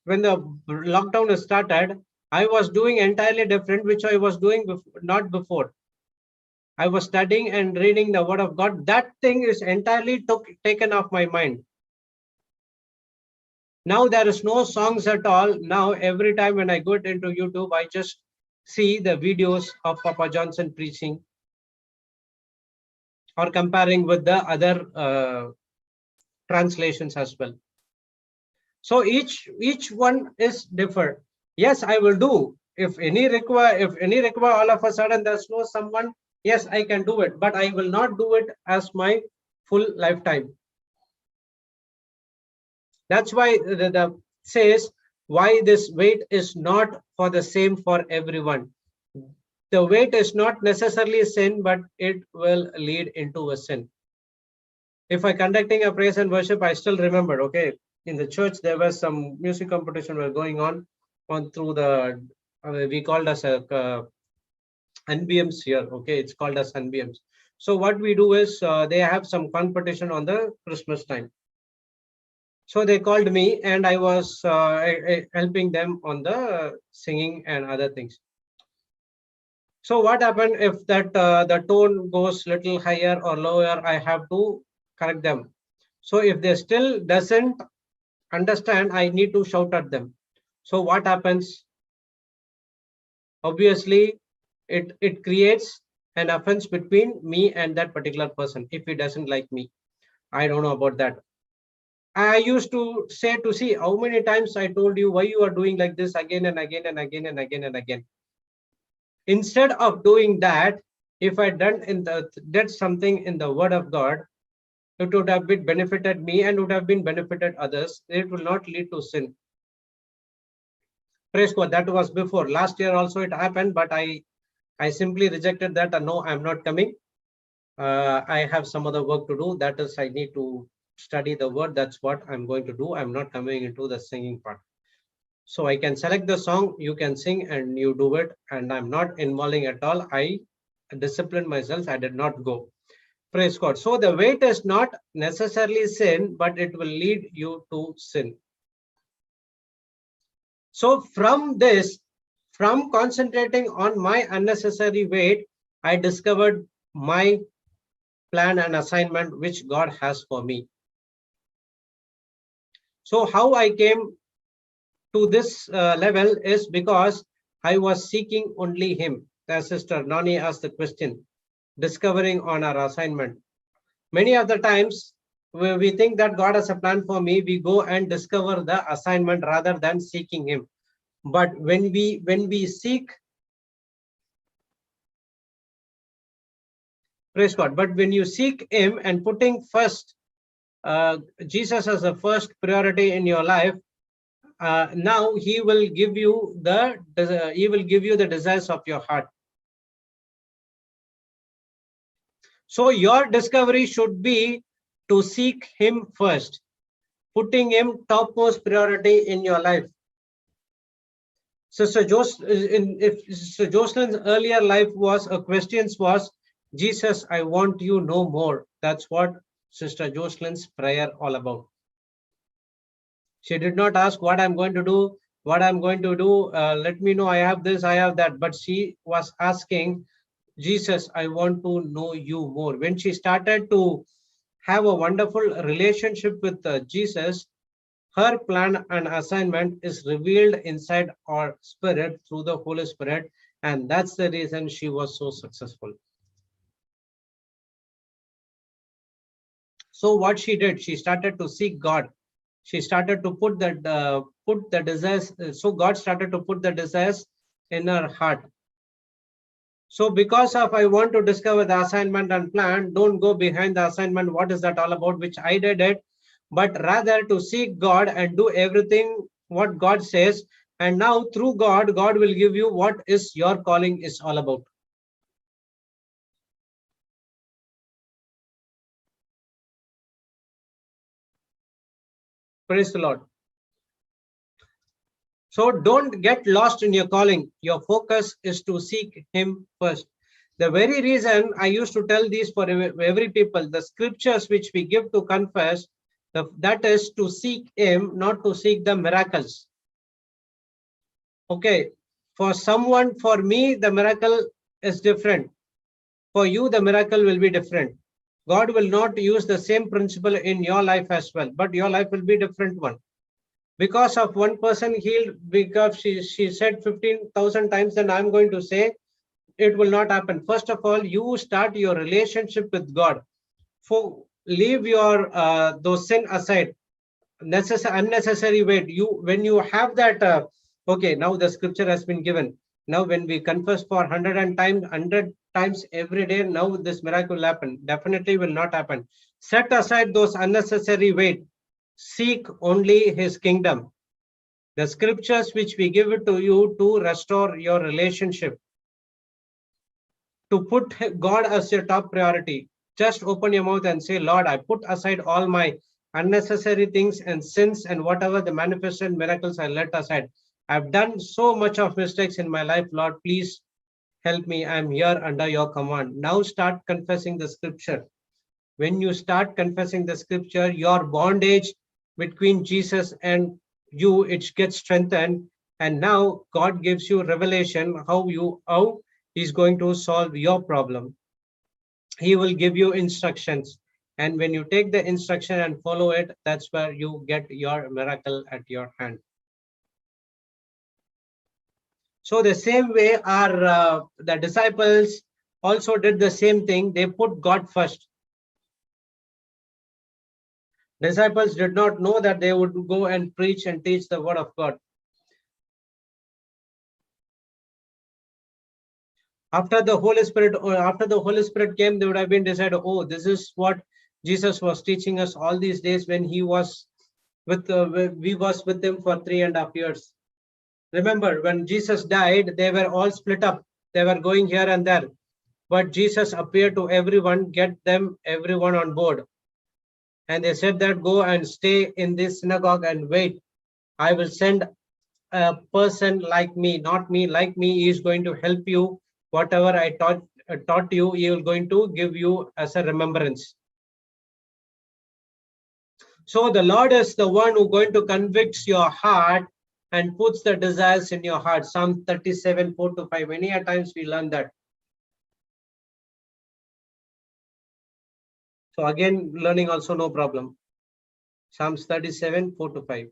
lockdown started, I was doing entirely different, which I was doing not before. I was studying and reading the word of God. That thing is entirely taken off my mind. Now there is no songs at all. Now every time when I go into YouTube, I just see the videos of Papa Johnson preaching or comparing with the other translations as well. So each one is different. Yes, I will do. If any require all of a sudden there's no someone, yes, I can do it, but I will not do it as my full lifetime. That's why the says why this weight is not for the same for everyone. The weight is not necessarily sin, but it will lead into a sin. If I conducting a praise and worship, I still remember, okay, in the church, there was some music competition were going on through the, we called as a NBMs here, okay, it's called as NBMs. So what we do is they have some competition on the Christmas time. So they called me and I was helping them on the singing and other things. So what happened if that the tone goes little higher or lower, I have to correct them. So if they still doesn't understand, I need to shout at them. So what happens? Obviously, it creates an offense between me and that particular person if he doesn't like me. I don't know about that. I used to say to see how many times I told you why you are doing like this again and again and again and again and again. Instead of doing that, if I did something in the word of God, it would have been benefited me and would have been benefited others. It will not lead to sin. Praise God. That was before. Last year also it happened, but I simply rejected that. And no, I'm not coming. I have some other work to do. That is, I need to study the word. That's what I'm going to do. I'm not coming into the singing part. So I can select the song, you can sing and you do it. And I'm not involving at all. I disciplined myself. I did not go. Praise God. So the weight is not necessarily sin, but it will lead you to sin. So from this, from concentrating on my unnecessary weight, I discovered my plan and assignment which God has for me. So how I came to this level is because I was seeking only Him. As Sister Nani asked the question, discovering on our assignment. Many of the times we think that God has a plan for me, we go and discover the assignment rather than seeking Him. But when we seek, praise God, but when you seek Him and putting first Jesus as the first priority in your life, now He will give you the desires of your heart. So your discovery should be to seek Him first, putting Him topmost priority in your life. Sister Jocelyn's earlier life was Jesus, I want you no more. That's what Sister Jocelyn's prayer all about. She did not ask what I'm going to do, let me know, I have this, I have that. But she was asking, Jesus, I want to know you more. When she started to have a wonderful relationship with Jesus, her plan and assignment is revealed inside our spirit through the Holy Spirit. And that's the reason she was so successful. So what she did, she started to seek God. She started to put the desires. So God started to put the desires in her heart. So because of I want to discover the assignment and plan, don't go behind the assignment. What is that all about? Which I did it, but rather to seek God and do everything what God says. And now through God, God will give you what is your calling is all about. Praise the Lord. So don't get lost in your calling. Your focus is to seek Him first. The very reason I used to tell these for every people, the scriptures which we give to confess, that is to seek Him, not to seek the miracles. Okay, for someone, for me, the miracle is different. For you, the miracle will be different. God will not use the same principle in your life as well, but your life will be different one. Because of one person healed, because she said 15,000 times, then I'm going to say it will not happen. First of all, you start your relationship with God. Leave your those sin aside, unnecessary weight. When you have that, okay, now the scripture has been given. Now when we confess for 100 times every day, now this miracle will happen. Definitely will not happen. Set aside those unnecessary weight. Seek only His kingdom. The scriptures which we give it to you to restore your relationship, to put God as your top priority. Just open your mouth and say, Lord, I put aside all my unnecessary things and sins and whatever the manifested miracles I let aside. I've done so much of mistakes in my life. Lord, please help me. I'm here under your command. Now start confessing the scripture. When you start confessing the scripture, your bondage between Jesus and you, it gets strengthened. And now God gives you revelation how he's going to solve your problem. He will give you instructions. And when you take the instruction and follow it, that's where you get your miracle at your hand. So the same way the disciples also did the same thing. They put God first. Disciples did not know that they would go and preach and teach the word of God. After the Holy Spirit came, they would have been decided, oh, this is what Jesus was teaching us all these days when he was we was with him for 3.5 years. Remember, when Jesus died, they were all split up. They were going here and there. But Jesus appeared to everyone, everyone on board. And they said that go and stay in this synagogue and wait. I will send a person like me, not me, like me. He is going to help you. Whatever I taught you, he is going to give you as a remembrance. So the Lord is the one who is going to convict your heart and puts the desires in your heart. Psalm 37, 4-5. Many a times we learn that. So again, learning also no problem. Psalms 37, 4-5.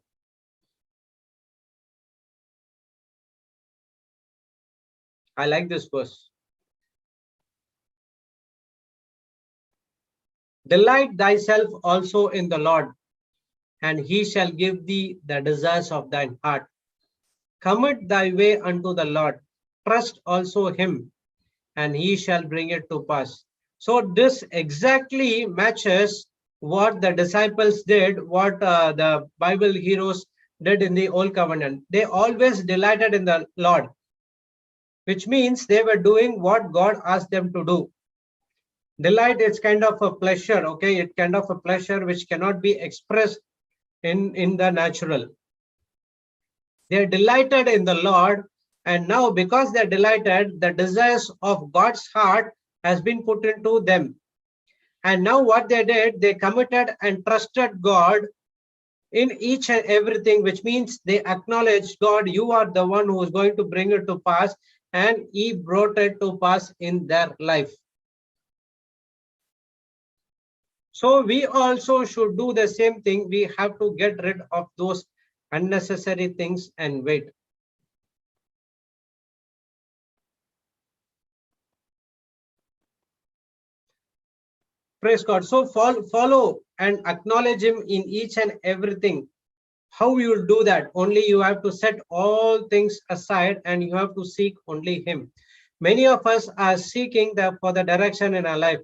I like this verse. Delight thyself also in the Lord, and he shall give thee the desires of thine heart. Commit thy way unto the Lord. Trust also him, and he shall bring it to pass. So this exactly matches what the disciples did, what the Bible heroes did in the Old Covenant. They always delighted in the Lord, which means they were doing what God asked them to do. Delight is kind of a pleasure, okay? It's kind of a pleasure which cannot be expressed in the natural. They're delighted in the Lord, and now because they're delighted, the desires of God's heart has been put into them. And now what they did, they committed and trusted God in each and everything, which means they acknowledged, God, you are the one who is going to bring it to pass, and he brought it to pass in their life. So we also should do the same thing. We have to get rid of those unnecessary things and wait. Praise God. So follow and acknowledge him in each and everything. How you will do that? Only you have to set all things aside and you have to seek only him. Many of us are seeking for the direction in our life.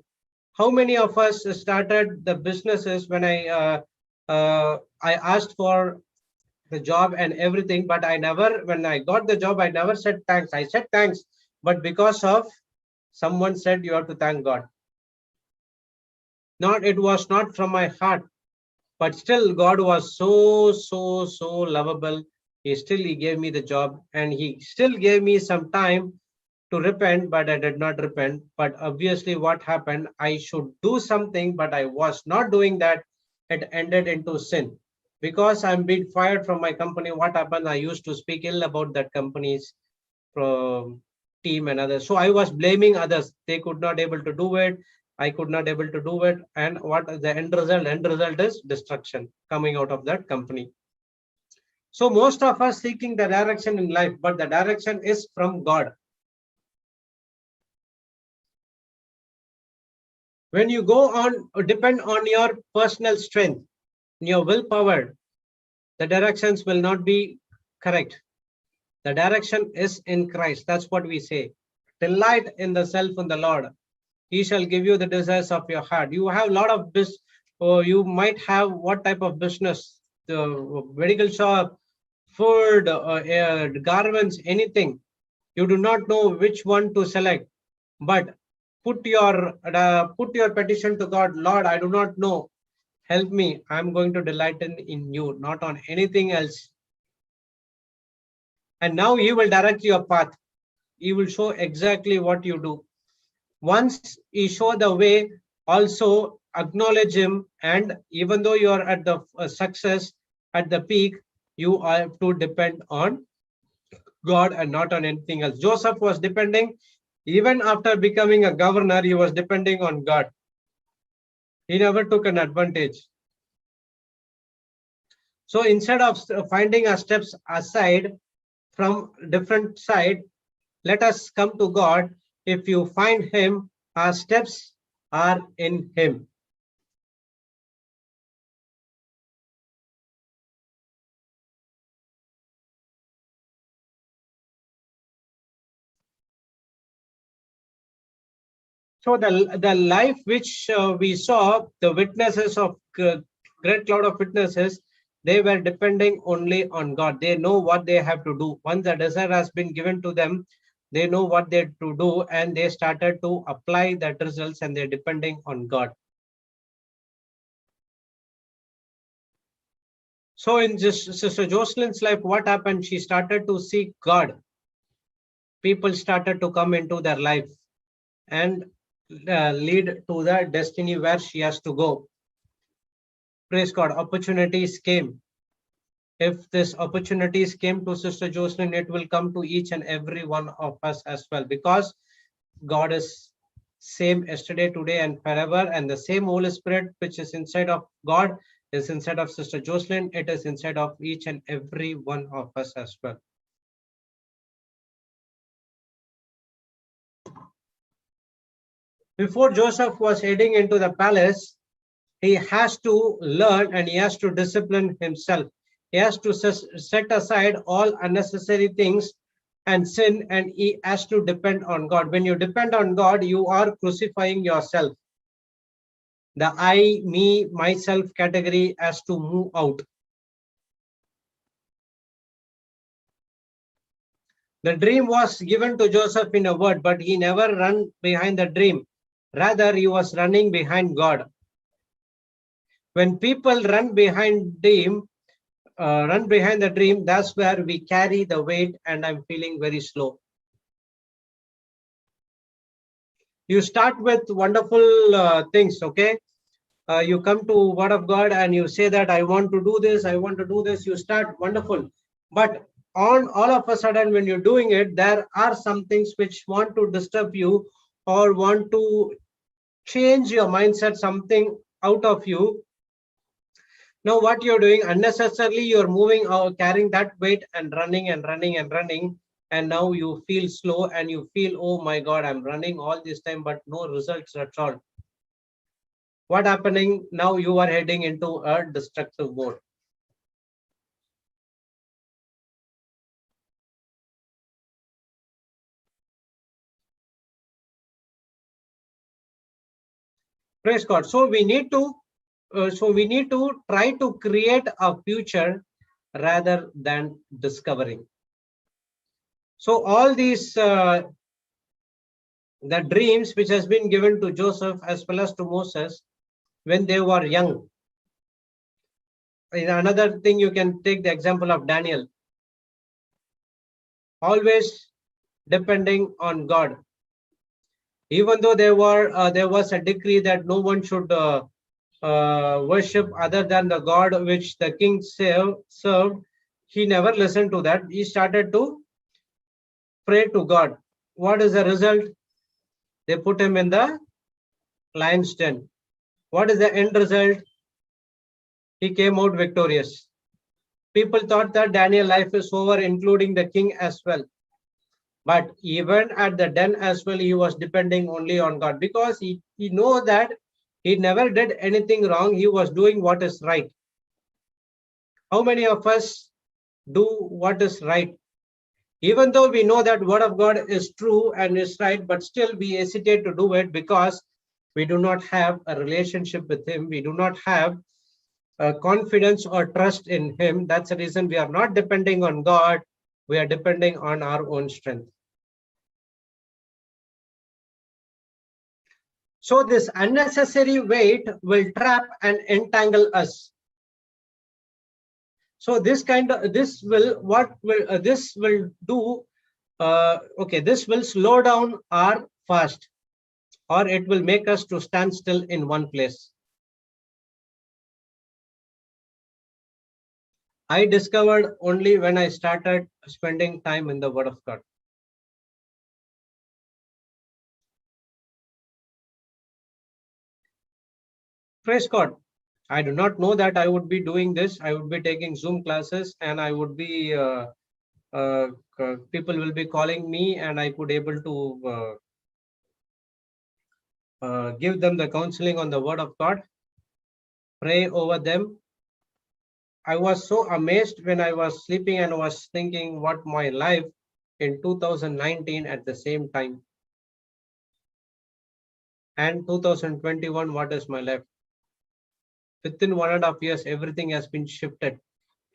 How many of us started the businesses when I asked for the job and everything, but when I got the job, I never said thanks. I said thanks, but because of someone said you have to thank God. It was not from my heart, but still God was so lovable. He gave me the job, and he still gave me some time to repent, but I did not repent. But obviously what happened, I should do something, but I was not doing that. It ended into sin. Because I'm being fired from my company, what happened? I used to speak ill about that company's team and others. So I was blaming others. They could not able to do it. I could not able to do it. And what the end result? End result is destruction coming out of that company. So most of us seeking the direction in life, but the direction is from God. When you go on, depend on your personal strength, your willpower, the directions will not be correct. The direction is in Christ. That's what we say. Delight in the self in the Lord. He shall give you the desires of your heart. You have a lot of business, or you might have what type of business? The medical shop, food, garments, anything. You do not know which one to select. But put your petition to God. Lord, I do not know. Help me. I'm going to delight in you, not on anything else. And now he will direct your path. He will show exactly what you do. Once he show the way, also acknowledge him. And even though you are at the success, at the peak, you have to depend on God and not on anything else. Joseph was depending, even after becoming a governor, he was depending on God. He never took an advantage. So instead of finding our steps aside from different side, let us come to God. If you find him, our steps are in him. So the life which we saw, the witnesses of great cloud of witnesses, they were depending only on God. They know what they have to do. Once the desire has been given to them, they know what they to do, and they started to apply that results, and they're depending on God. So in Sister Jocelyn's life, what happened? She started to seek God. People started to come into their life and lead to the destiny where she has to go. Praise God. Opportunities came. If this opportunities came to Sister Jocelyn, it will come to each and every one of us as well, because God is same yesterday, today, and forever, and the same Holy Spirit which is inside of God is inside of Sister Jocelyn. It is inside of each and every one of us as well. Before Joseph was heading into the palace, he has to learn and he has to discipline himself. He has to set aside all unnecessary things and sin, and he has to depend on God. When you depend on God, you are crucifying yourself. The I, me, myself category has to move out. The dream was given to Joseph in a word, but he never ran behind the dream. Rather, he was running behind God. When people run behind the dream, that's where we carry the weight, and I'm feeling very slow. You start with wonderful things, okay? You come to Word of God and you say that I want to do this, I want to do this. You start wonderful. But on all of a sudden, when you're doing it, there are some things which want to disturb you or want to change your mindset, something out of you. Now what you're doing, unnecessarily you're moving or carrying that weight and running and running and running, and now you feel slow and you feel, oh my God, I'm running all this time but no results at all. What happening now? You are heading into a destructive mode. Praise God. So we need to try to create a future rather than discovering. So all these the dreams which has been given to Joseph as well as to Moses when they were young. In another thing, you can take the example of Daniel. Always depending on God. Even though there was a decree that no one should worship other than the God which the king served, he never listened to that. He started to pray to God. What is the result? They put him in the lion's den. What is the end result? He came out victorious. People thought that Daniel's life is over, including the king as well. But even at the den as well, he was depending only on God, because he knows that he never did anything wrong. He was doing what is right. How many of us do what is right? Even though we know that word of God is true and is right, but still we hesitate to do it because we do not have a relationship with him. We do not have confidence or trust in him. That's the reason we are not depending on God. We are depending on our own strength. So this unnecessary weight will trap and entangle us. So this will do. Okay, this will slow down our fast, or it will make us to stand still in one place. I discovered only when I started spending time in the Word of God. Praise God. I do not know that I would be doing this. I would be taking Zoom classes, and I would be people will be calling me, and I could able to give them the counseling on the Word of God, pray over them. I was so amazed when I was sleeping and was thinking what my life in 2019 at the same time, and 2021, what is my life? Within 1.5 years, everything has been shifted,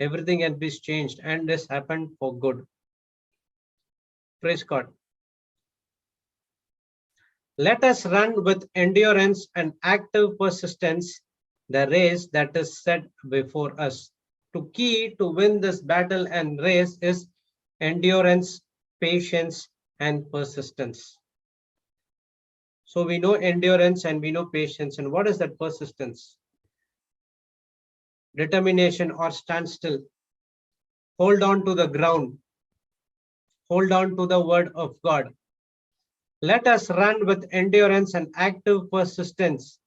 everything has been changed, and this happened for good. Praise God. Let us run with endurance and active persistence the race that is set before us. The key to win this battle and race is endurance, patience, and persistence. So we know endurance and we know patience. And what is that persistence? Determination or standstill. Hold on to the ground. Hold on to the word of God. Let us run with endurance and active persistence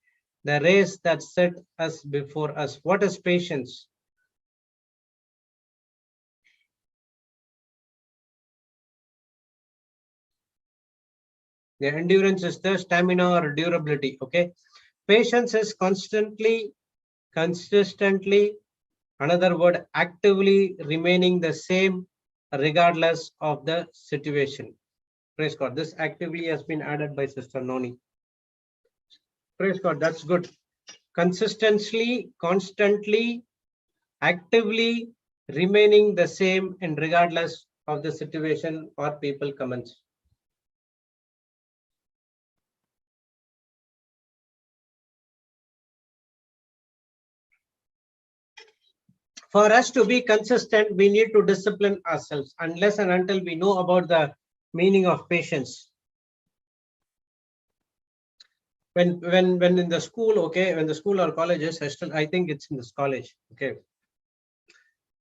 the race that set us before us. What is patience? The endurance is the stamina or durability. Okay. Patience is consistently, another word, actively remaining the same regardless of the situation. Praise God. This actively has been added by Sister Noni. Praise God. That's good. Consistently, constantly, actively remaining the same and regardless of the situation or people comments. For us to be consistent, we need to discipline ourselves unless and until we know about the meaning of patience. When in the school, okay, when the school or colleges, I think it's in this college, okay.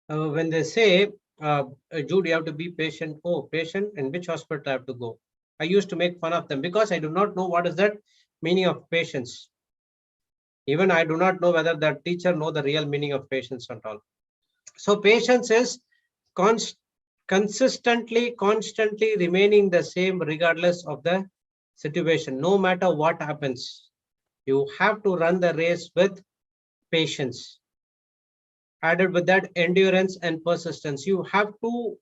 When they say, Jude, you have to be patient. Oh, patient, in which hospital I have to go? I used to make fun of them because I do not know what is that meaning of patience. Even I do not know whether that teacher know the real meaning of patience at all. So patience is consistently, constantly remaining the same regardless of the situation. No matter what happens, you have to run the race with patience. Added with that, endurance and persistence. You have to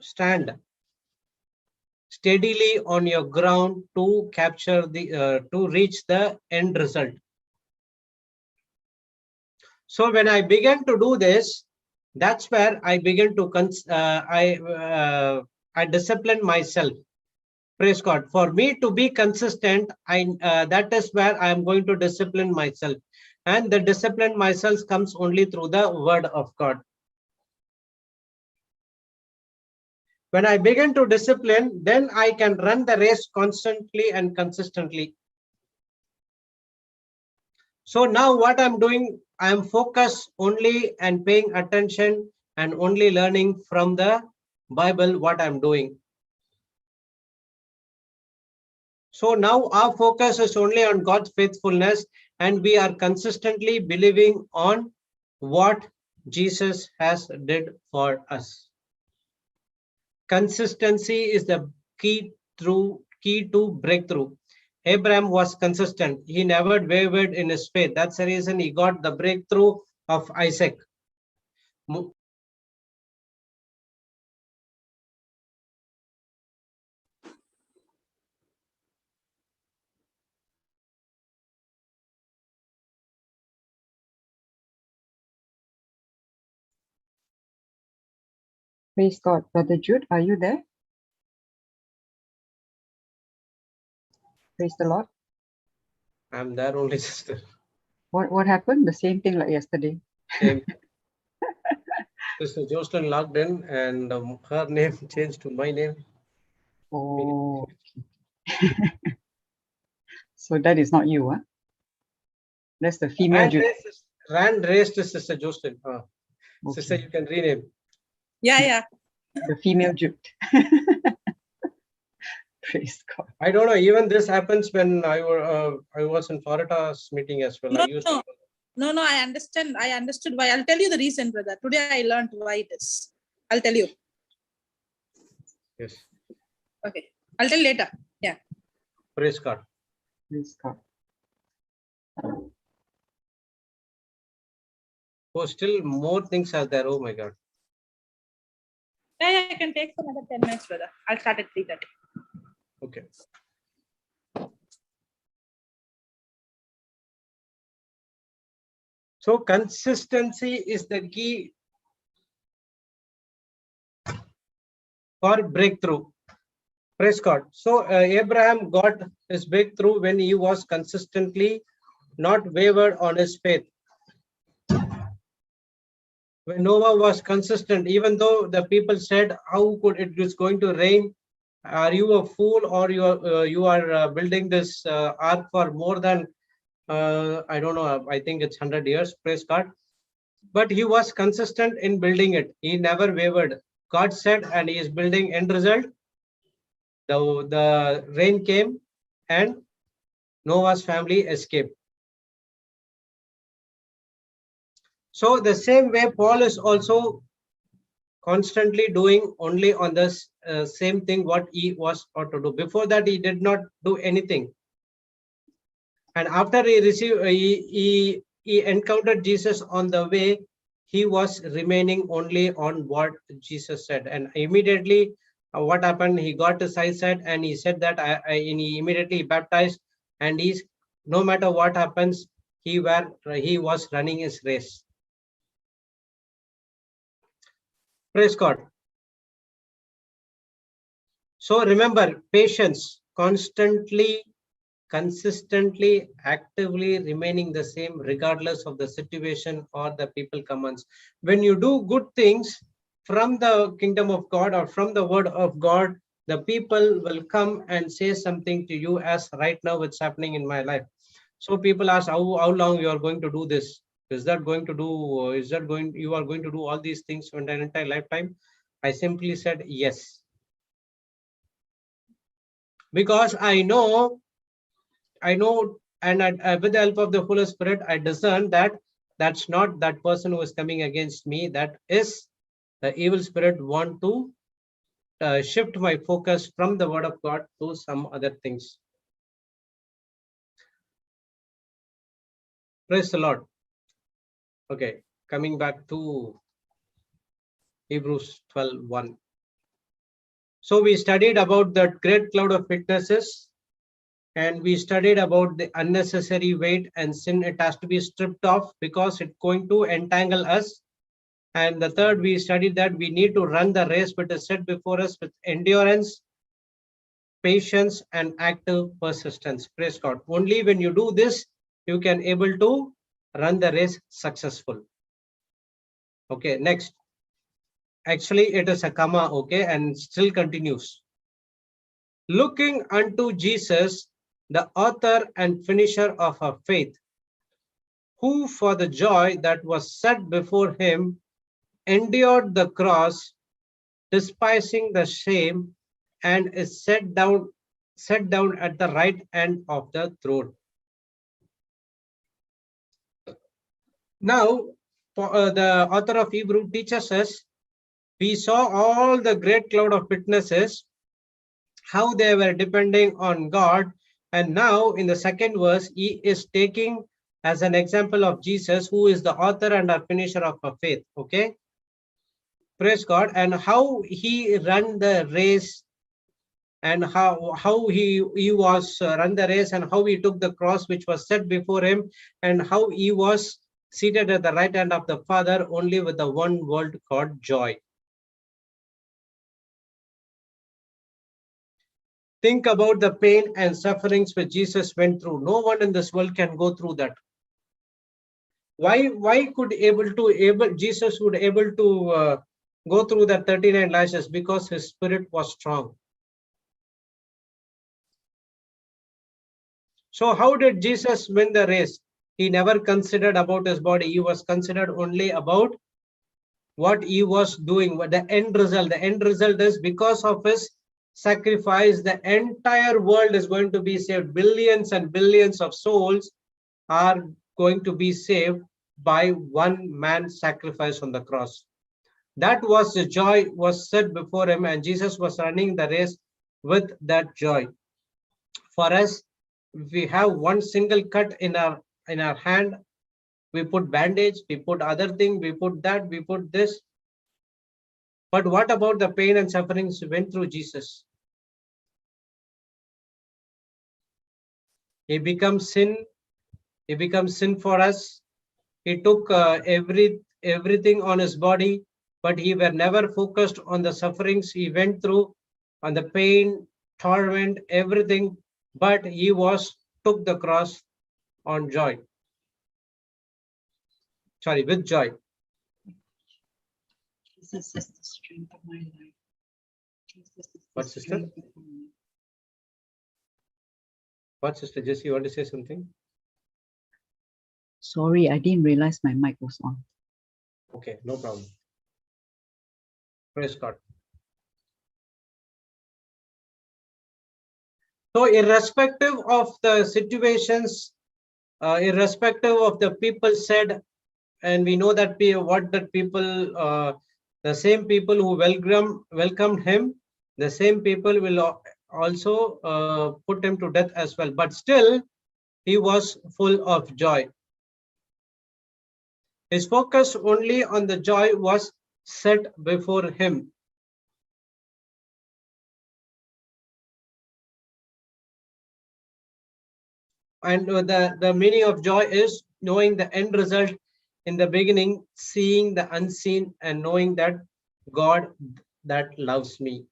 stand steadily on your ground to capture the to reach the end result. So when I began to do this, that's where I began to I discipline myself. Praise God. For me to be consistent, that is where I am going to discipline myself, and the discipline myself comes only through the word of God. When I begin to discipline, then I can run the race constantly and consistently. So now what I'm doing, I'm focused only and paying attention and only learning from the Bible what I'm doing. So now our focus is only on God's faithfulness, and we are consistently believing on what Jesus has did for us. Consistency is the key to breakthrough. Abraham was consistent. He never wavered in his faith. That's the reason he got the breakthrough of Isaac. Praise God. Brother Jude, are you there? Praise the Lord. I'm there only, sister. What happened? The same thing like yesterday. Same. Sister Jocelyn logged in and her name changed to my name. Oh, so that is not you, huh? That's the female Jude. Rand raised to Sister Jocelyn. Sister, Okay. you can rename. Yeah. The female Jude. Praise God. I don't know. Even this happens when I was in Florida's meeting as well. No, I understand. I understood why. I'll tell you the reason, brother. Today I learned why it is. I'll tell you. Yes. Okay. I'll tell you later. Yeah. Praise God. Praise God. Oh, still more things are there. Oh my God. Yeah, I can take for another 10 minutes, brother. I'll start at 3:30. Okay. So consistency is the key for breakthrough. Praise God. So Abraham got his breakthrough when he was consistently not wavered on his faith. When Noah was consistent, even though the people said, "How could it is going to rain? Are you a fool, or you are building this ark for more than I don't know? I think it's 100 years." Praise God. But he was consistent in building it. He never wavered. God said, and he is building. End result, the rain came, and Noah's family escaped. So the same way, Paul is also constantly doing only on this same thing what he was taught to do. Before that, he did not do anything. And after he received, he encountered Jesus on the way, he was remaining only on what Jesus said. And immediately, what happened? He got his eyesight, and he said that he immediately baptized. And he's, no matter what happens, he was running his race. Praise God. So remember, patience, constantly, consistently, actively remaining the same regardless of the situation or the people commands. When you do good things from the kingdom of God or from the word of God, the people will come and say something to you, as right now it's happening in my life. So people ask, how long you are going to do this? You are going to do all these things for an entire lifetime? I simply said yes. Because I know, and with the help of the Holy Spirit, I discern that that's not that person who is coming against me. That is the evil spirit want to shift my focus from the word of God to some other things. Praise the Lord. Okay, coming back to Hebrews 12:1. So we studied about the great cloud of witnesses, and we studied about the unnecessary weight and sin. It has to be stripped off because it's going to entangle us. And the third, we studied that we need to run the race which is set before us with endurance, patience, and active persistence. Praise God. Only when you do this, you can able to run the race successful. Okay, next. Actually, it is a comma, okay, and still continues. Looking unto Jesus, the author and finisher of our faith, who for the joy that was set before him endured the cross, despising the shame, and is set down at the right hand of the throne. Now, the author of Hebrew teaches us, we saw all the great cloud of witnesses, how they were depending on God. And now in the second verse, he is taking as an example of Jesus, who is the author and our finisher of our faith. Okay. Praise God. And how he ran the race, and how he was run the race, and how he took the cross which was set before him, and how he was seated at the right hand of the Father only with the one word called joy. Think about the pain and sufferings which Jesus went through. No one in this world can go through that. Why could Jesus would able to go through that 39 lashes? Because his spirit was strong. So how did Jesus win the race? He never considered about his body. He was considered only about what he was doing, what the end result. The end result is because of his sacrifice, the entire world is going to be saved. Billions and billions of souls are going to be saved by one man's sacrifice on the cross. That was the joy was set before him, and Jesus was running the race with that joy. For us, if we have one single cut in our hand, we put bandage, we put other thing, we put that, we put this. But what about the pain and sufferings went through Jesus? He becomes sin. He becomes sin for us. He took everything on his body, but he were never focused on the sufferings he went through, on the pain, torment, everything. But he took the cross on joy. Sorry, with joy. Jesus is the strength of my life. Jesus is the What, sister? strength of my life. What, Sister Jessie, you want to say something? Sorry, I didn't realize my mic was on. Okay, no problem. Praise God. So irrespective of the situations, irrespective of the people said, and we know that what that people, the same people who welcomed him, the same people will also put him to death as well. But still, he was full of joy. His focus only on the joy was set before him. And the meaning of joy is knowing the end result in the beginning, seeing the unseen, and knowing that God that loves me.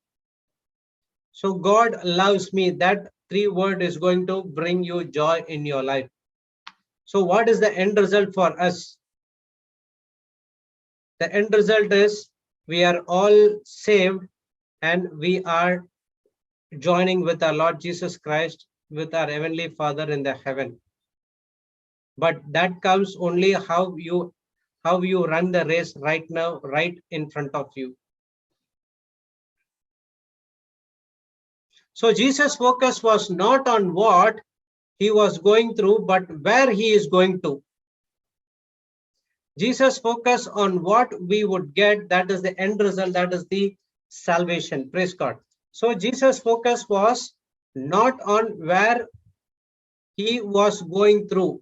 So God loves me, that 3 word is going to bring you joy in your life. So what is the end result for us? The end result is we are all saved and we are joining with our Lord Jesus Christ, with our Heavenly Father in the heaven. But that comes only how you run the race right now, right in front of you. So Jesus' focus was not on what he was going through, but where he is going to. Jesus focused on what we would get, that is the end result, that is the salvation. Praise God. So Jesus' focus was not on where he was going through,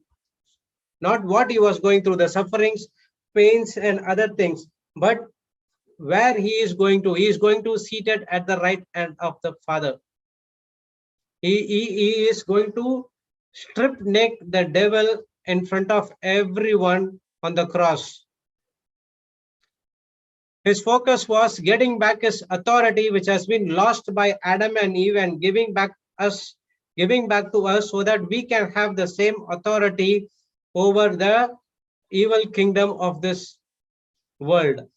not what he was going through, the sufferings, pains, and other things, but where he is going to. He is going to seated at the right hand of the Father. He is going to strip neck the devil in front of everyone on the cross. His focus was getting back his authority, which has been lost by Adam and Eve, and giving back to us so that we can have the same authority over the evil kingdom of this world.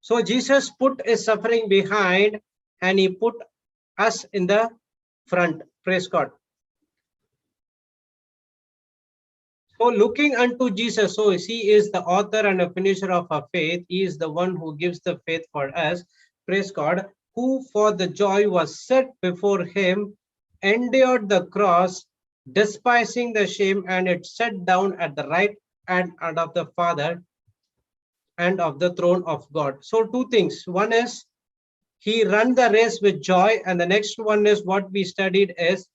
So Jesus put his suffering behind and he put us in the front. Praise God. So looking unto Jesus, so he is the author and a finisher of our faith. He is the one who gives the faith for us. Praise God. Who for the joy was set before him endured the cross, despising the shame, and it sat down at the right hand of the Father and of the throne of God. So 2 things. One is he ran the race with joy, and the next one is what we studied is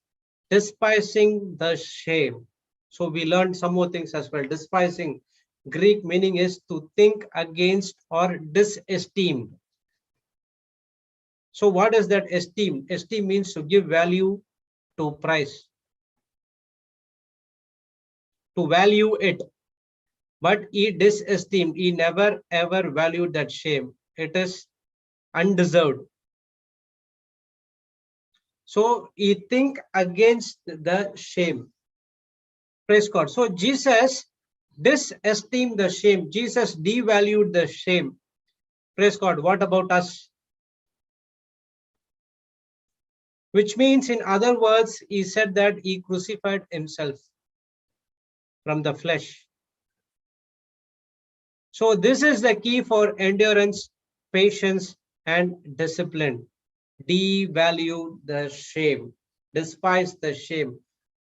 despising the shame. So we learned some more things as well. Despising, Greek meaning is to think against or disesteem. So what is that esteem? Esteem means to give value, to price, to value it. but he disesteemed. He never ever valued that shame. It is undeserved. So he think against the shame. Praise God. So Jesus disesteemed the shame. Jesus devalued the shame. Praise God. What about us? Which means, in other words, he said that he crucified himself from the flesh. So this is the key for endurance, patience, and discipline. Devalue the shame, despise the shame.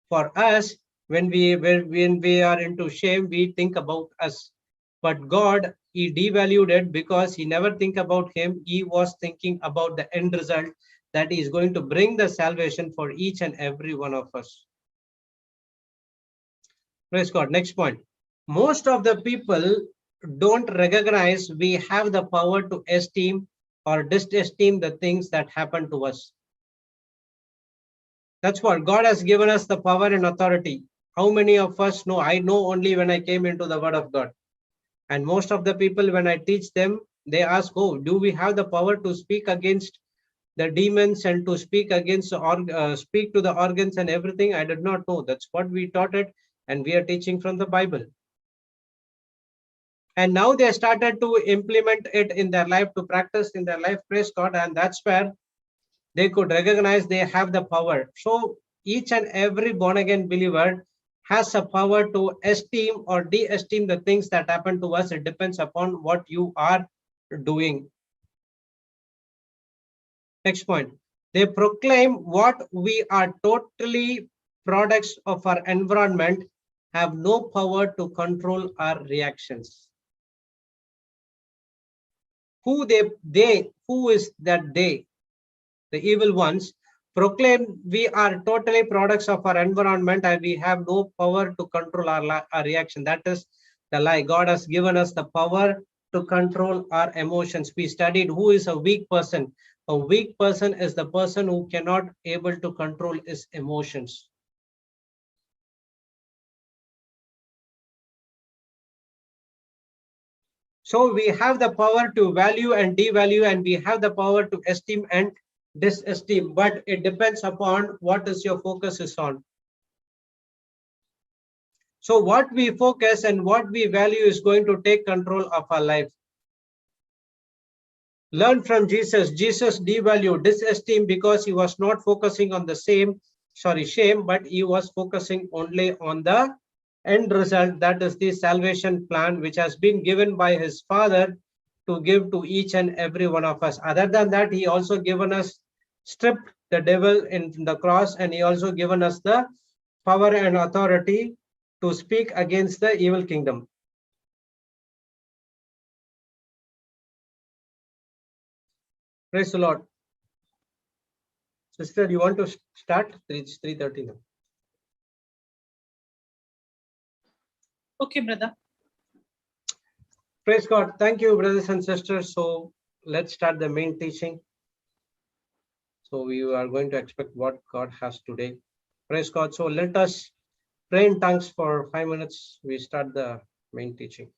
For us, when we are into shame, we think about us. But God, he devalued it because he never think about him. He was thinking about the end result, that he is going to bring the salvation for each and every one of us. Praise God. Next point. Most of the people don't recognize we have the power to esteem or disesteem the things that happen to us. That's what God has given us, the power and authority. How many of us know? I know only when I came into the Word of God. And most of the people, when I teach them, they ask, oh, do we have the power to speak against the demons and to speak against speak to the organs and everything? I did not know. That's what we taught it, and we are teaching from the Bible. And now they started to implement it in their life, to practice in their life. Praise God. And that's where they could recognize they have the power. So each and every born again believer has a power to esteem or de-esteem the things that happen to us. It depends upon what you are doing. Next point. They proclaim what we are totally products of our environment, have no power to control our reactions. Who is that they? The evil ones proclaim we are totally products of our environment and we have no power to control our reaction. That is the lie. God has given us the power to control our emotions. We studied who is a weak person. A weak person is the person who cannot able to control his emotions. So we have the power to value and devalue, and we have the power to esteem and disesteem, but it depends upon what is your focus is on. So what we focus and what we value is going to take control of our life. Learn from Jesus. Jesus devalued, disesteemed, because he was not focusing on the shame, but he was focusing only on the end result, that is the salvation plan which has been given by his Father to give to each and every one of us. Other than that, he also given us, stripped the devil in the cross, and he also given us the power and authority to speak against the evil kingdom. Praise the Lord. Sister, you want to start? It's 3:30 now. Okay, brother. Praise God. Thank you, brothers and sisters. So let's start the main teaching. So we are going to expect what God has today. Praise God. So let us pray in tongues for 5 minutes. We start the main teaching.